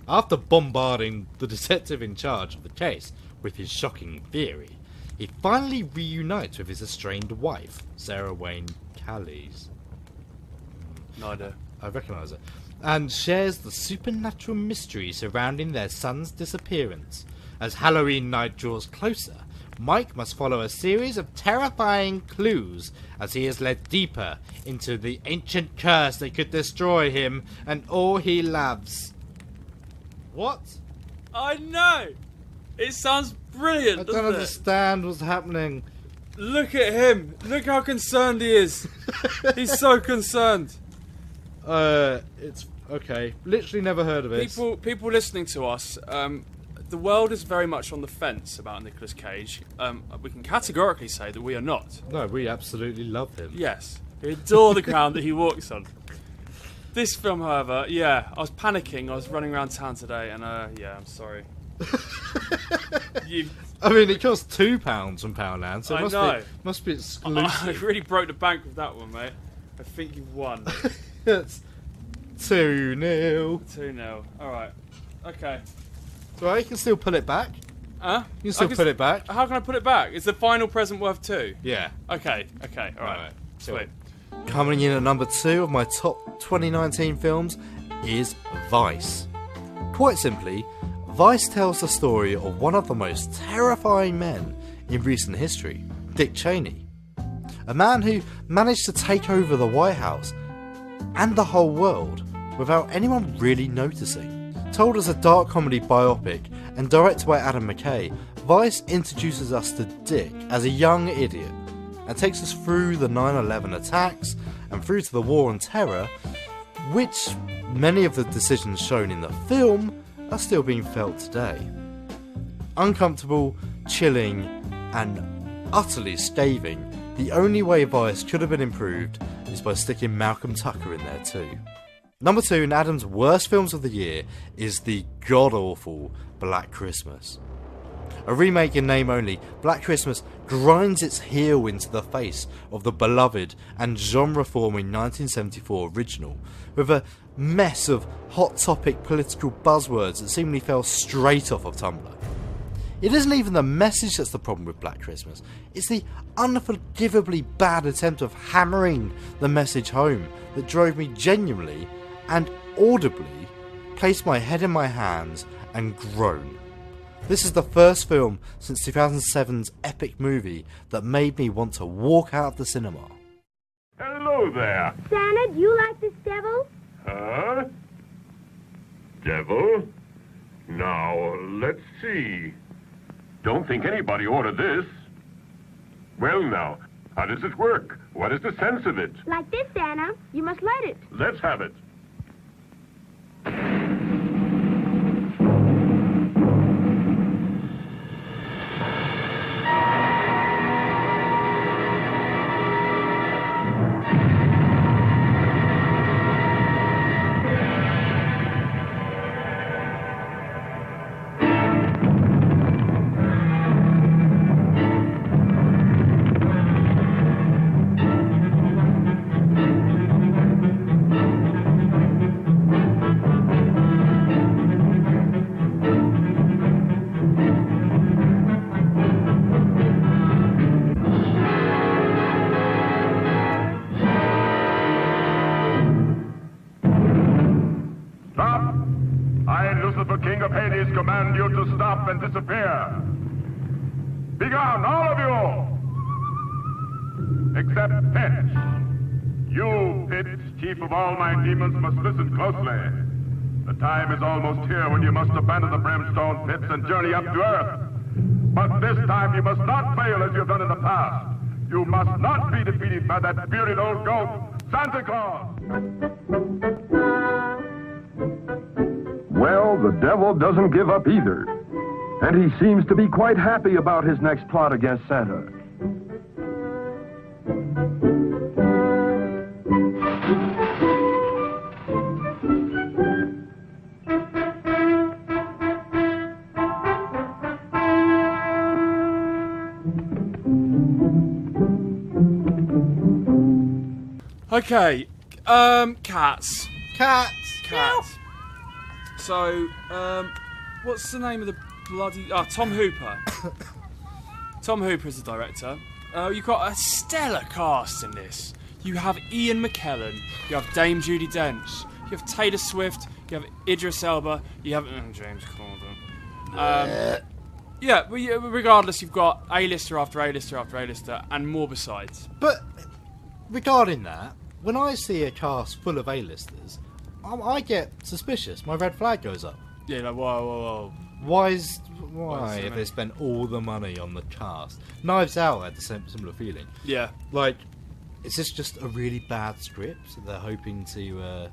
After bombarding the detective in charge of the case with his shocking theory, he finally reunites with his estranged wife, Sarah Wayne Callies. No idea. I recognise it. And shares the supernatural mystery surrounding their son's disappearance. As Halloween night draws closer, Mike must follow a series of terrifying clues as he is led deeper into the ancient curse that could destroy him and all he loves. What? I know! It sounds brilliant, I doesn't don't it? understand what's happening. Look at him! Look how concerned he is! He's so concerned! It's okay. Literally never heard of it. People listening to us, the world is very much on the fence about Nicolas Cage. We can categorically say that we are not. No, we absolutely love him. Yes. We adore the ground that he walks on. This film, however, yeah, I was panicking. I was running around town today, and yeah, I'm sorry. I mean, it costs £2 from Poundland, so it I must be exclusive. I really broke the bank with that one, mate. I think you've won. It's 2-0. 2-0. Alright. Okay. Right, you can still pull it back. Huh? You can still put it back. How can I put it back? Is the final present worth 2? Yeah. Okay, alright. Sweet. Coming in at number 2 of my top 2019 films is Vice. Quite simply, Vice tells the story of one of the most terrifying men in recent history, Dick Cheney. A man who managed to take over the White House and the whole world without anyone really noticing. Told as a dark comedy biopic and directed by Adam McKay, Vice introduces us to Dick as a young idiot and takes us through the 9/11 attacks and through to the War on Terror, which many of the decisions shown in the film are still being felt today. Uncomfortable, chilling, and utterly scathing, the only way Vice could have been improved is by sticking Malcolm Tucker in there too. Number 2 in Adam's worst films of the year is the god-awful Black Christmas. A remake in name only, Black Christmas grinds its heel into the face of the beloved and genre-forming 1974 original, with a mess of hot topic political buzzwords that seemingly fell straight off of Tumblr. It isn't even the message that's the problem with Black Christmas, it's the unforgivably bad attempt of hammering the message home that drove me genuinely and audibly place my head in my hands and groan. This is the first film since 2007's epic movie that made me want to walk out of the cinema. Hello there. Santa, do you like this devil? Huh? Devil? Now, let's see. Don't think anybody ordered this. Well now, how does it work? What is the sense of it? Like this, Santa. You must light it. Let's have it. Lucifer, King of Hades, command you to stop and disappear. Begone, all of you! Except Pitch. You, Pitch, chief of all my demons, must listen closely. The time is almost here when you must abandon the brimstone pits and journey up to Earth. But this time you must not fail as you've done in the past. You must not be defeated by that bearded old goat, Santa Claus! Well, the devil doesn't give up either. And he seems to be quite happy about his next plot against Santa. Okay, cats. Cats. So, what's the name of the bloody... Tom Hooper. Tom Hooper is the director. You've got a stellar cast in this. You have Ian McKellen, you have Dame Judi Dench, you have Taylor Swift, you have Idris Elba, you have James Corden. Yeah, but regardless, you've got A-lister after A-lister after A-lister, and more besides. But regarding that, when I see a cast full of A-listers, I get suspicious. My red flag goes up. Yeah, like, whoa. Why have they spent all the money on the cast? Knives Out had the similar feeling. Yeah. Like, is this just a really bad script that they're hoping to...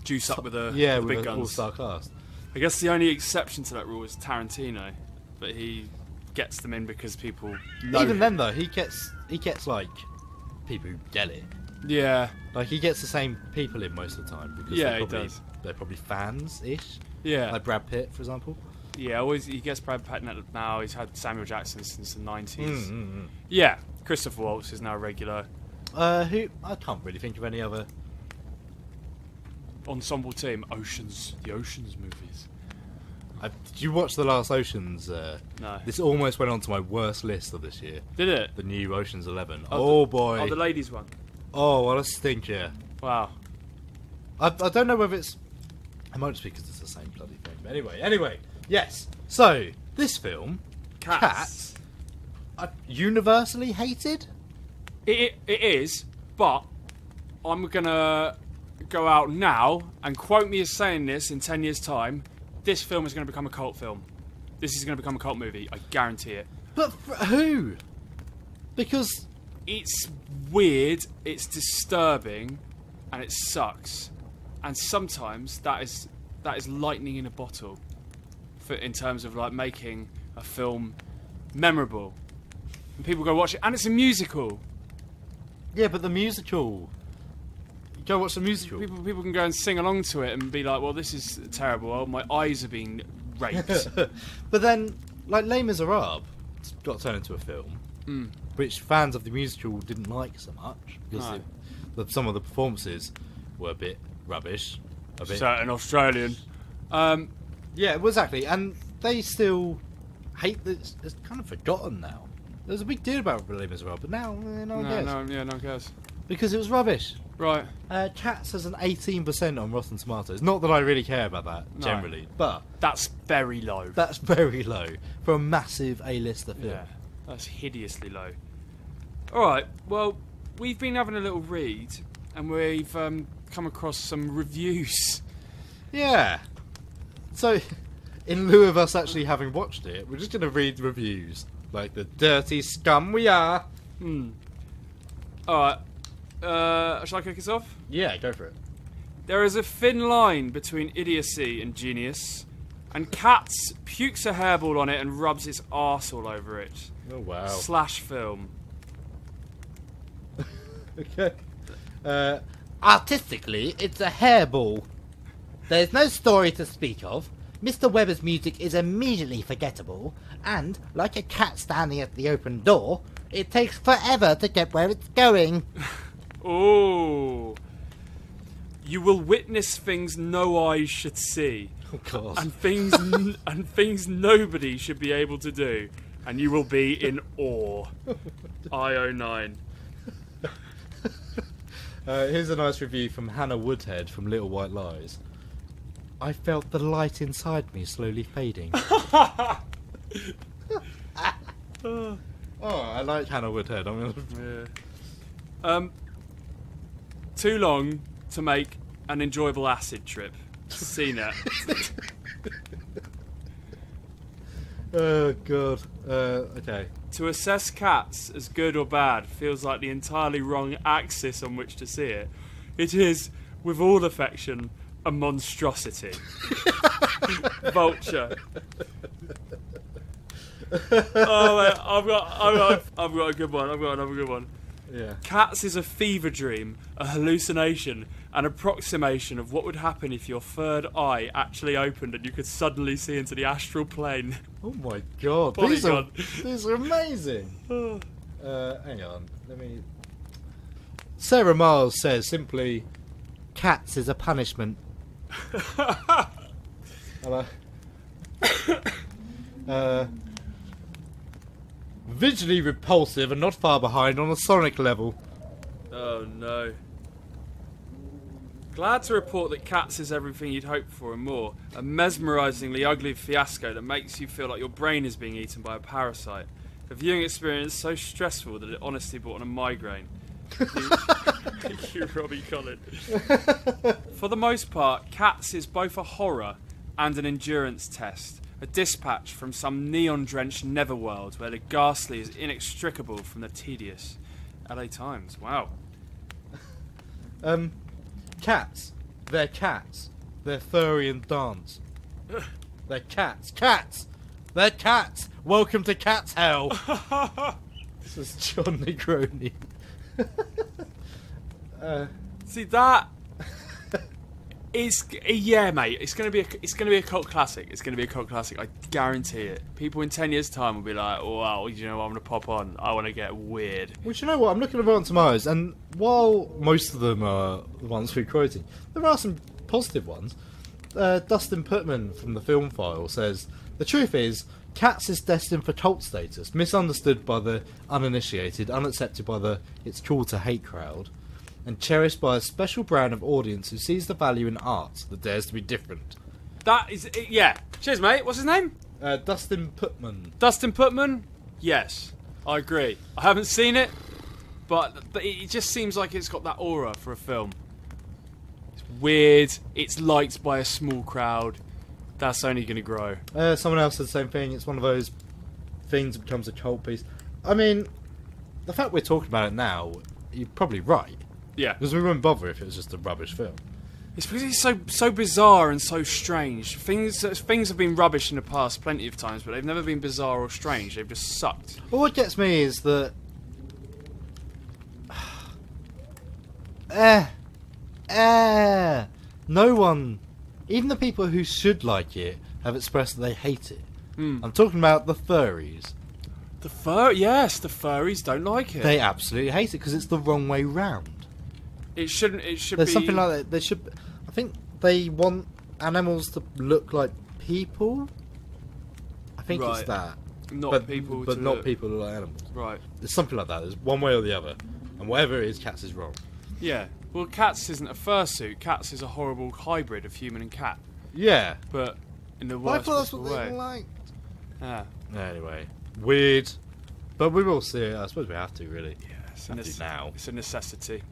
juice up with the big guns? All-star cast. I guess the only exception to that rule is Tarantino, but he gets them in because people know Even him. then, though, he gets like people who get it. Yeah. Like, he gets the same people in most of the time because he does. They're probably fans-ish. Yeah. Like Brad Pitt, for example. Yeah, he gets Brad Pitt now. He's had Samuel Jackson since the 90s. Yeah, Christopher Waltz is now a regular. Who I can't really think of any other ensemble team. The Oceans movies. Did you watch the last Oceans? No. This almost went on to my worst list of this year. Did it? The new Oceans 11. Boy. Oh, the ladies one. Oh, what a stinker. Wow. I don't know whether it's... It might just be because it's the same bloody thing. But anyway, yes. So, this film, Cats, universally hated? It is, but I'm going to go out now and quote me as saying this in 10 years' time. This film is going to become a cult film. This is going to become a cult movie. I guarantee it. But who? Because... It's weird, it's disturbing, and it sucks. And sometimes that is lightning in a bottle in terms of like making a film memorable. And people go watch it, and it's a musical. Yeah, but the musical... Go watch the musical. People can go and sing along to it and be like, well, this is terrible. Oh, my eyes are being raped. But then, like Les Miserables got turned into a film, which fans of the musical didn't like so much because some of the performances were a bit rubbish. Certain Australian. Yeah, exactly. And they still hate this. It's kind of forgotten now. There was a big deal about Les Miserables, but now no one cares. No one cares. Because it was rubbish. Right. Cats has an 18% on Rotten Tomatoes. Not that I really care about that, generally, but... That's very low. That's very low for a massive A-lister film. Yeah, that's hideously low. Alright, well, we've been having a little read, and we've come across some reviews. Yeah. So, in lieu of us actually having watched it, we're just going to read reviews. Like the dirty scum we are. Alright. Shall I kick us off? Yeah, go for it. There is a thin line between idiocy and genius, and Cats pukes a hairball on it and rubs its arse all over it. Oh, wow. Slash film. Okay. Artistically, it's a hairball. There's no story to speak of. Mr. Webber's music is immediately forgettable, and, like a cat standing at the open door, it takes forever to get where it's going. Oh. You will witness things no eyes should see. Oh, God. And things nobody should be able to do. And you will be in awe. IO9. Here's a nice review from Hannah Woodhead from Little White Lies. I felt the light inside me slowly fading. Oh, I like Hannah Woodhead. Too long to make an enjoyable acid trip. Seen it. Oh god. Okay. To assess cats as good or bad feels like the entirely wrong axis on which to see it. It is, with all affection, a monstrosity. Vulture. Oh man, I've got a good one. I've got another good one. Yeah. Cats is a fever dream, a hallucination, an approximation of what would happen if your third eye actually opened and you could suddenly see into the astral plane. Oh my god, these are amazing. Hang on, let me... Sarah Miles says simply, cats is a punishment. Visually repulsive and not far behind on a sonic level. Oh no. Glad to report that Cats is everything you'd hope for and more. A mesmerisingly ugly fiasco that makes you feel like your brain is being eaten by a parasite. A viewing experience so stressful that it honestly brought on a migraine. Thank you, Robbie Collin. For the most part, Cats is both a horror and an endurance test. A dispatch from some neon-drenched netherworld where the ghastly is inextricable from the tedious. LA Times, wow. Cats. They're cats. They're furry and dance. They're cats. Cats! They're cats! Welcome to Cat's Hell! This is John Negroni. See that? Yeah, mate. It's gonna be a cult classic. It's gonna be a cult classic. I guarantee it. People in 10 years' time will be like, "Oh, wow, you know what? I'm gonna pop on. I want to get weird." Well, you know what? I'm looking at Rotten Tomatoes, and while most of them are the ones we're quoting, there are some positive ones. Dustin Putman from the Film File says, "The truth is, Cats is destined for cult status, misunderstood by the uninitiated, unaccepted by the it's cool to hate crowd, and cherished by a special brand of audience who sees the value in art that dares to be different." That is it, yeah. Cheers, mate. What's his name? Dustin Putman. Dustin Putman? Yes, I agree. I haven't seen it, but it just seems like it's got that aura for a film. It's weird. It's liked by a small crowd. That's only going to grow. Someone else said the same thing. It's one of those things that becomes a cult piece. I mean, the fact we're talking about it now, you're probably right. Yeah. Because we wouldn't bother if it was just a rubbish film. It's because it's so bizarre and so strange. Things have been rubbish in the past plenty of times, but they've never been bizarre or strange. They've just sucked. Well, what gets me is that... no one, even the people who should like it, have expressed that they hate it. I'm talking about the furries. Yes, the furries don't like it. They absolutely hate it because it's the wrong way round. It should There's be something like that. They should. I think they want animals to look like people. I think it's that. Not people, but not people who look like animals. Right. There's something like that. There's one way or the other, and whatever it is, Cats is wrong. Yeah. Well, Cats isn't a fursuit. Cats is a horrible hybrid of human and cat. Yeah. But in the Well, I worst thought that's possible what way. they liked. Yeah. Anyway, weird, but we will see it. I suppose we have to really. Yeah. Now. It's a necessity.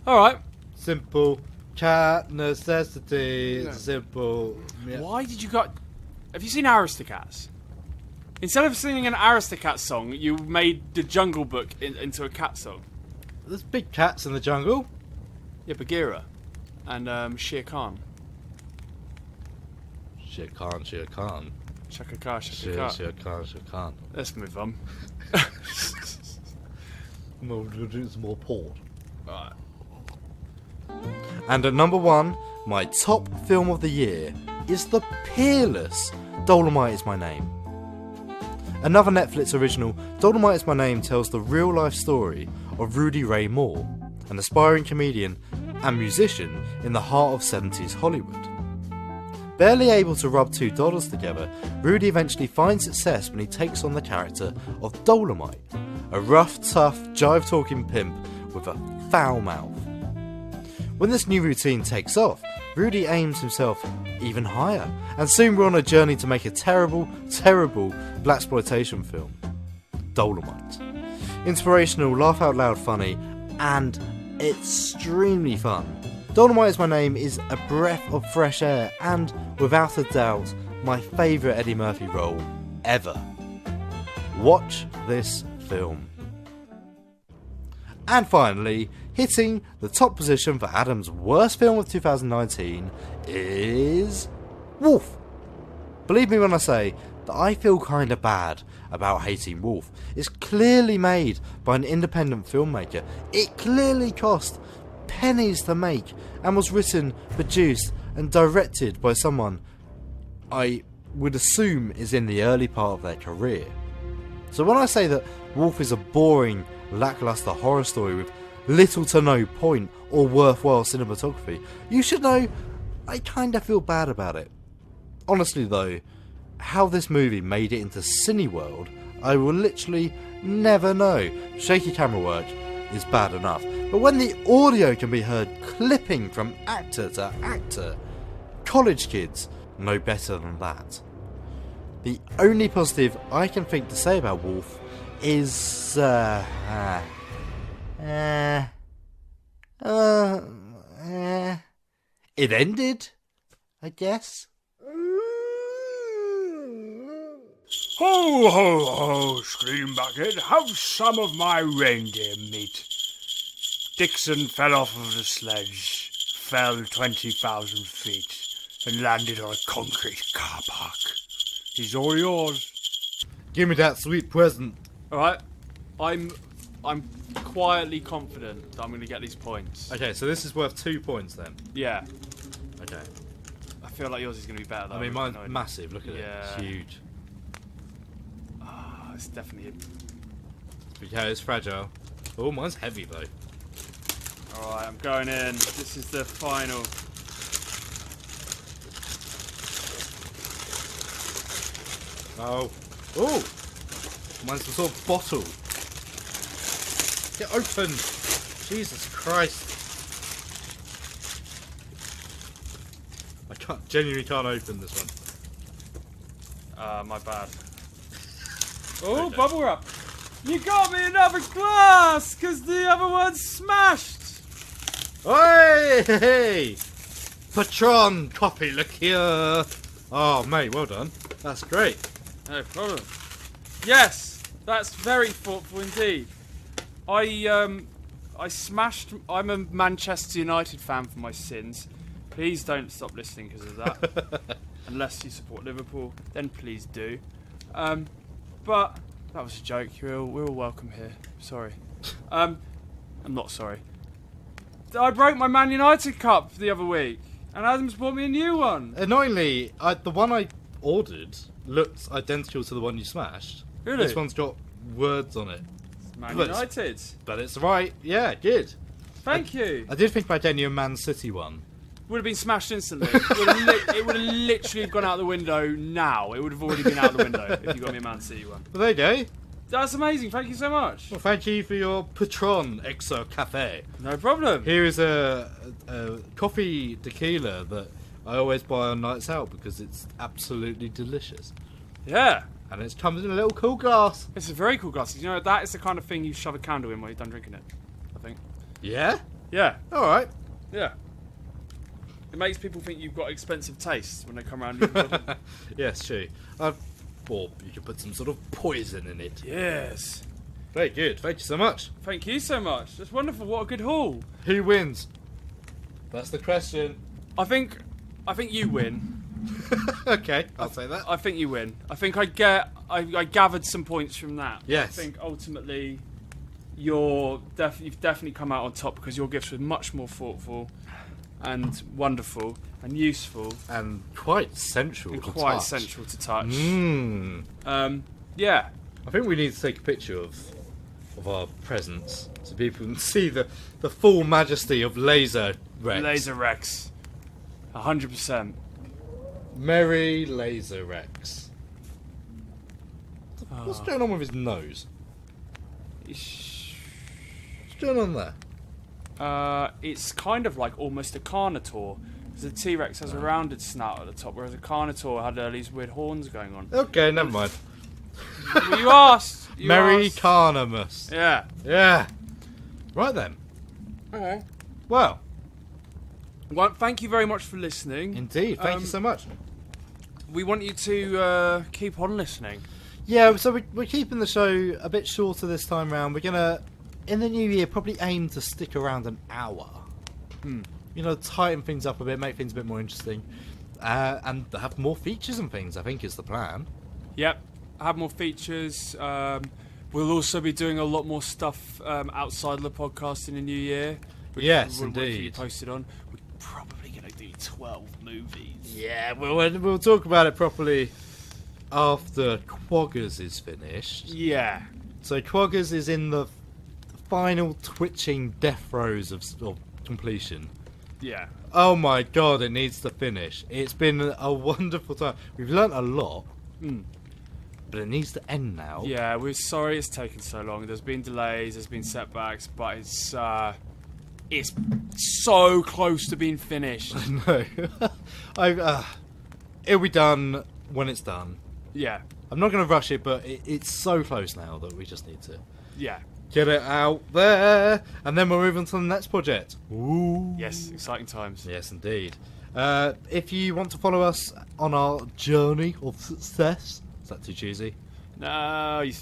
All right. Simple cat necessity. Yeah. Simple. Yeah. Why did you got? Have you seen Aristocats? Instead of singing an Aristocats song, you made the Jungle Book into a cat song. There's big cats in the jungle. Yeah, Bagheera and Shere Khan. Shere Khan. Shaka Khan, Shaka Khan. Shere Khan. Let's move on. We'll do some more port. Right. And at number 1, my top film of the year is the peerless Dolomite Is My Name. Another Netflix original, Dolomite Is My Name tells the real-life story of Rudy Ray Moore, an aspiring comedian and musician in the heart of 70s Hollywood. Barely able to rub two dollars together, Rudy eventually finds success when he takes on the character of Dolomite, a rough, tough, jive-talking pimp with a foul mouth. When this new routine takes off, Rudy aims himself even higher, and soon we're on a journey to make a terrible, terrible blaxploitation film. Dolomite. Inspirational, laugh out loud funny, and extremely fun. Dolomite Is My Name is a breath of fresh air, and without a doubt, my favourite Eddie Murphy role ever. Watch this film. And finally, hitting the top position for Adam's worst film of 2019 is Wolf. Believe me when I say that I feel kinda bad about hating Wolf. It's clearly made by an independent filmmaker. It clearly cost pennies to make and was written, produced and directed by someone I would assume is in the early part of their career. So when I say that Wolf is a boring, lackluster horror story with little to no point or worthwhile cinematography, you should know I kinda feel bad about it. Honestly though, how this movie made it into Cineworld, I will literally never know. Shaky camera work is bad enough, but when the audio can be heard clipping from actor to actor, college kids know better than that. The only positive I can think to say about Wolf is it ended, I guess. Ho, ho, ho, Scream Bucket, have some of my reindeer meat. Dixon fell off of the sledge, fell 20,000 feet, and landed on a concrete car park. He's all yours. Give me that sweet present. Alright, I'm quietly confident that I'm going to get these points. Okay, so this is worth 2 points then. Yeah. Okay. I feel like yours is going to be better though. I mean, mine's massive, look at it. It's huge. Ah, it's definitely... Okay, it's fragile. Oh, mine's heavy though. Alright, I'm going in. This is the final. Oh. Oh! Mine's some sort of bottle. Get open! Jesus Christ. I genuinely can't open this one. My bad. Oh, okay. Bubble wrap! You got me another glass! Because the other one's smashed! Oi! Hey! Patron coffee liqueur! Oh, mate, well done. That's great. No problem. Yes! That's very thoughtful indeed. I smashed... I'm a Manchester United fan for my sins. Please don't stop listening because of that. Unless you support Liverpool, then please do. But that was a joke. We're all welcome here. Sorry. I'm not sorry. I broke my Man United cup the other week, and Adam's bought me a new one. Annoyingly, the one I ordered looks identical to the one you smashed. Really? This one's got words on it. Man United. But it's right. Yeah, good. Thank you. I did think about getting you a Man City one. Would have been smashed instantly. It would have literally gone out the window now. It would have already been out the window if you got me a Man City one. Well, there you go. That's amazing. Thank you so much. Well, thank you for your Patron Exo Cafe. No problem. Here is a coffee tequila that I always buy on nights out because it's absolutely delicious. Yeah. And it comes in a little cool glass. It's a very cool glass. You know, that is the kind of thing you shove a candle in while you're done drinking it, I think. Yeah? Yeah. Alright. Yeah. It makes people think you've got expensive tastes when they come around your body. Yes, true. Or you could put some sort of poison in it. Yes. Very good. Thank you so much. Thank you so much. That's wonderful. What a good haul. Who wins? That's the question. I think you win. Okay, I'll say that. I think you win. I think I gathered some points from that. Yes. I think ultimately you've definitely come out on top because your gifts were much more thoughtful and wonderful and useful and quite sensual and to quite touch. sensual to touch. Yeah. I think we need to take a picture of our presents so people can see the full majesty of Laser Rex. Laser Rex. 100%. Merry Laser Rex. What's going on with his nose? What's going on there? It's kind of like almost a Carnotaur. Because the T-Rex has a rounded snout at the top, whereas a Carnotaur had these weird horns going on. Okay, never mind. Well, you asked. Merry Carnimus. Yeah. Yeah. Right then. Okay. Well, thank you very much for listening. Indeed. Thank you so much. We want you to keep on listening. Yeah, so we're keeping the show a bit shorter this time round. We're going to, in the new year, probably aim to stick around an hour. You know, tighten things up a bit, make things a bit more interesting. And have more features and things, I think is the plan. Yep. Have more features. We'll also be doing a lot more stuff outside of the podcast in the new year. Yes, we'll indeed. keep posted on. We're probably going to do 12 movies. Yeah, we'll talk about it properly after Quaggers is finished. Yeah. So Quaggers is in the final twitching death throes of completion. Yeah. Oh my god, it needs to finish. It's been a wonderful time. We've learnt a lot. But it needs to end now. Yeah, we're sorry it's taken so long. There's been delays, there's been setbacks, but it's so close to being finished. No. It'll be done when it's done. Yeah. I'm not going to rush it, but it's so close now that we just need to get it out there. And then we'll move on to the next project. Ooh. Yes, exciting times. Yes, indeed. If you want to follow us on our journey of success... Is that too cheesy? No, you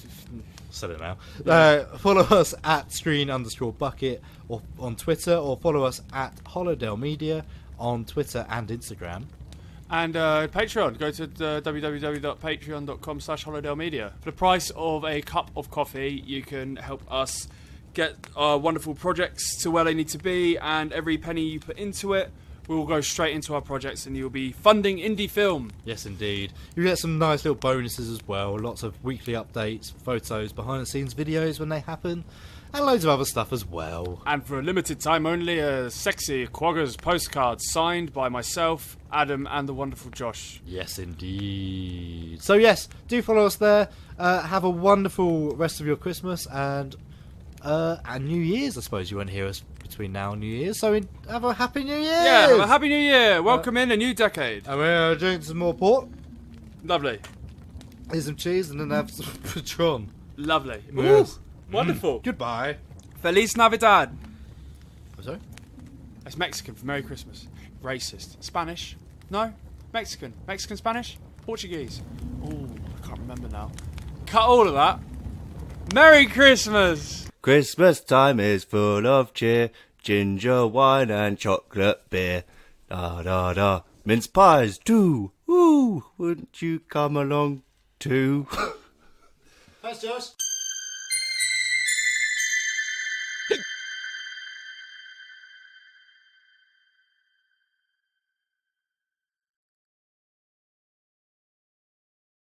said it now. Yeah. Follow us at screen_bucket or on Twitter, or follow us at Holodell Media on Twitter and Instagram. And Patreon. Go to www.patreon.com/holodellmedia. For the price of a cup of coffee, you can help us get our wonderful projects to where they need to be, and every penny you put into it will go straight into our projects, and you'll be funding indie film. Yes, indeed. You get some nice little bonuses as well. Lots of weekly updates, photos, behind-the-scenes videos when they happen, and loads of other stuff as well. And for a limited time only, a sexy Quaggers postcard signed by myself, Adam, and the wonderful Josh. Yes, indeed. So yes, do follow us there. Have a wonderful rest of your Christmas and New Year's. I suppose you won't hear us between now and New Year's, so have a happy New Year. Yeah, have a happy New Year. Welcome in a new decade. And we're drinking some more port. Lovely. Here's some cheese and then have some Patron. Lovely. Yes. Ooh, wonderful. Goodbye. Feliz Navidad. I'm sorry? It's Mexican for Merry Christmas. Racist. Spanish? No? Mexican. Mexican, Spanish? Portuguese. Ooh, I can't remember now. Cut all of that. Merry Christmas. Christmas time is full of cheer, ginger wine and chocolate beer. Da da da. Mince pies too. Woo! Wouldn't you come along too? Thanks, Josh.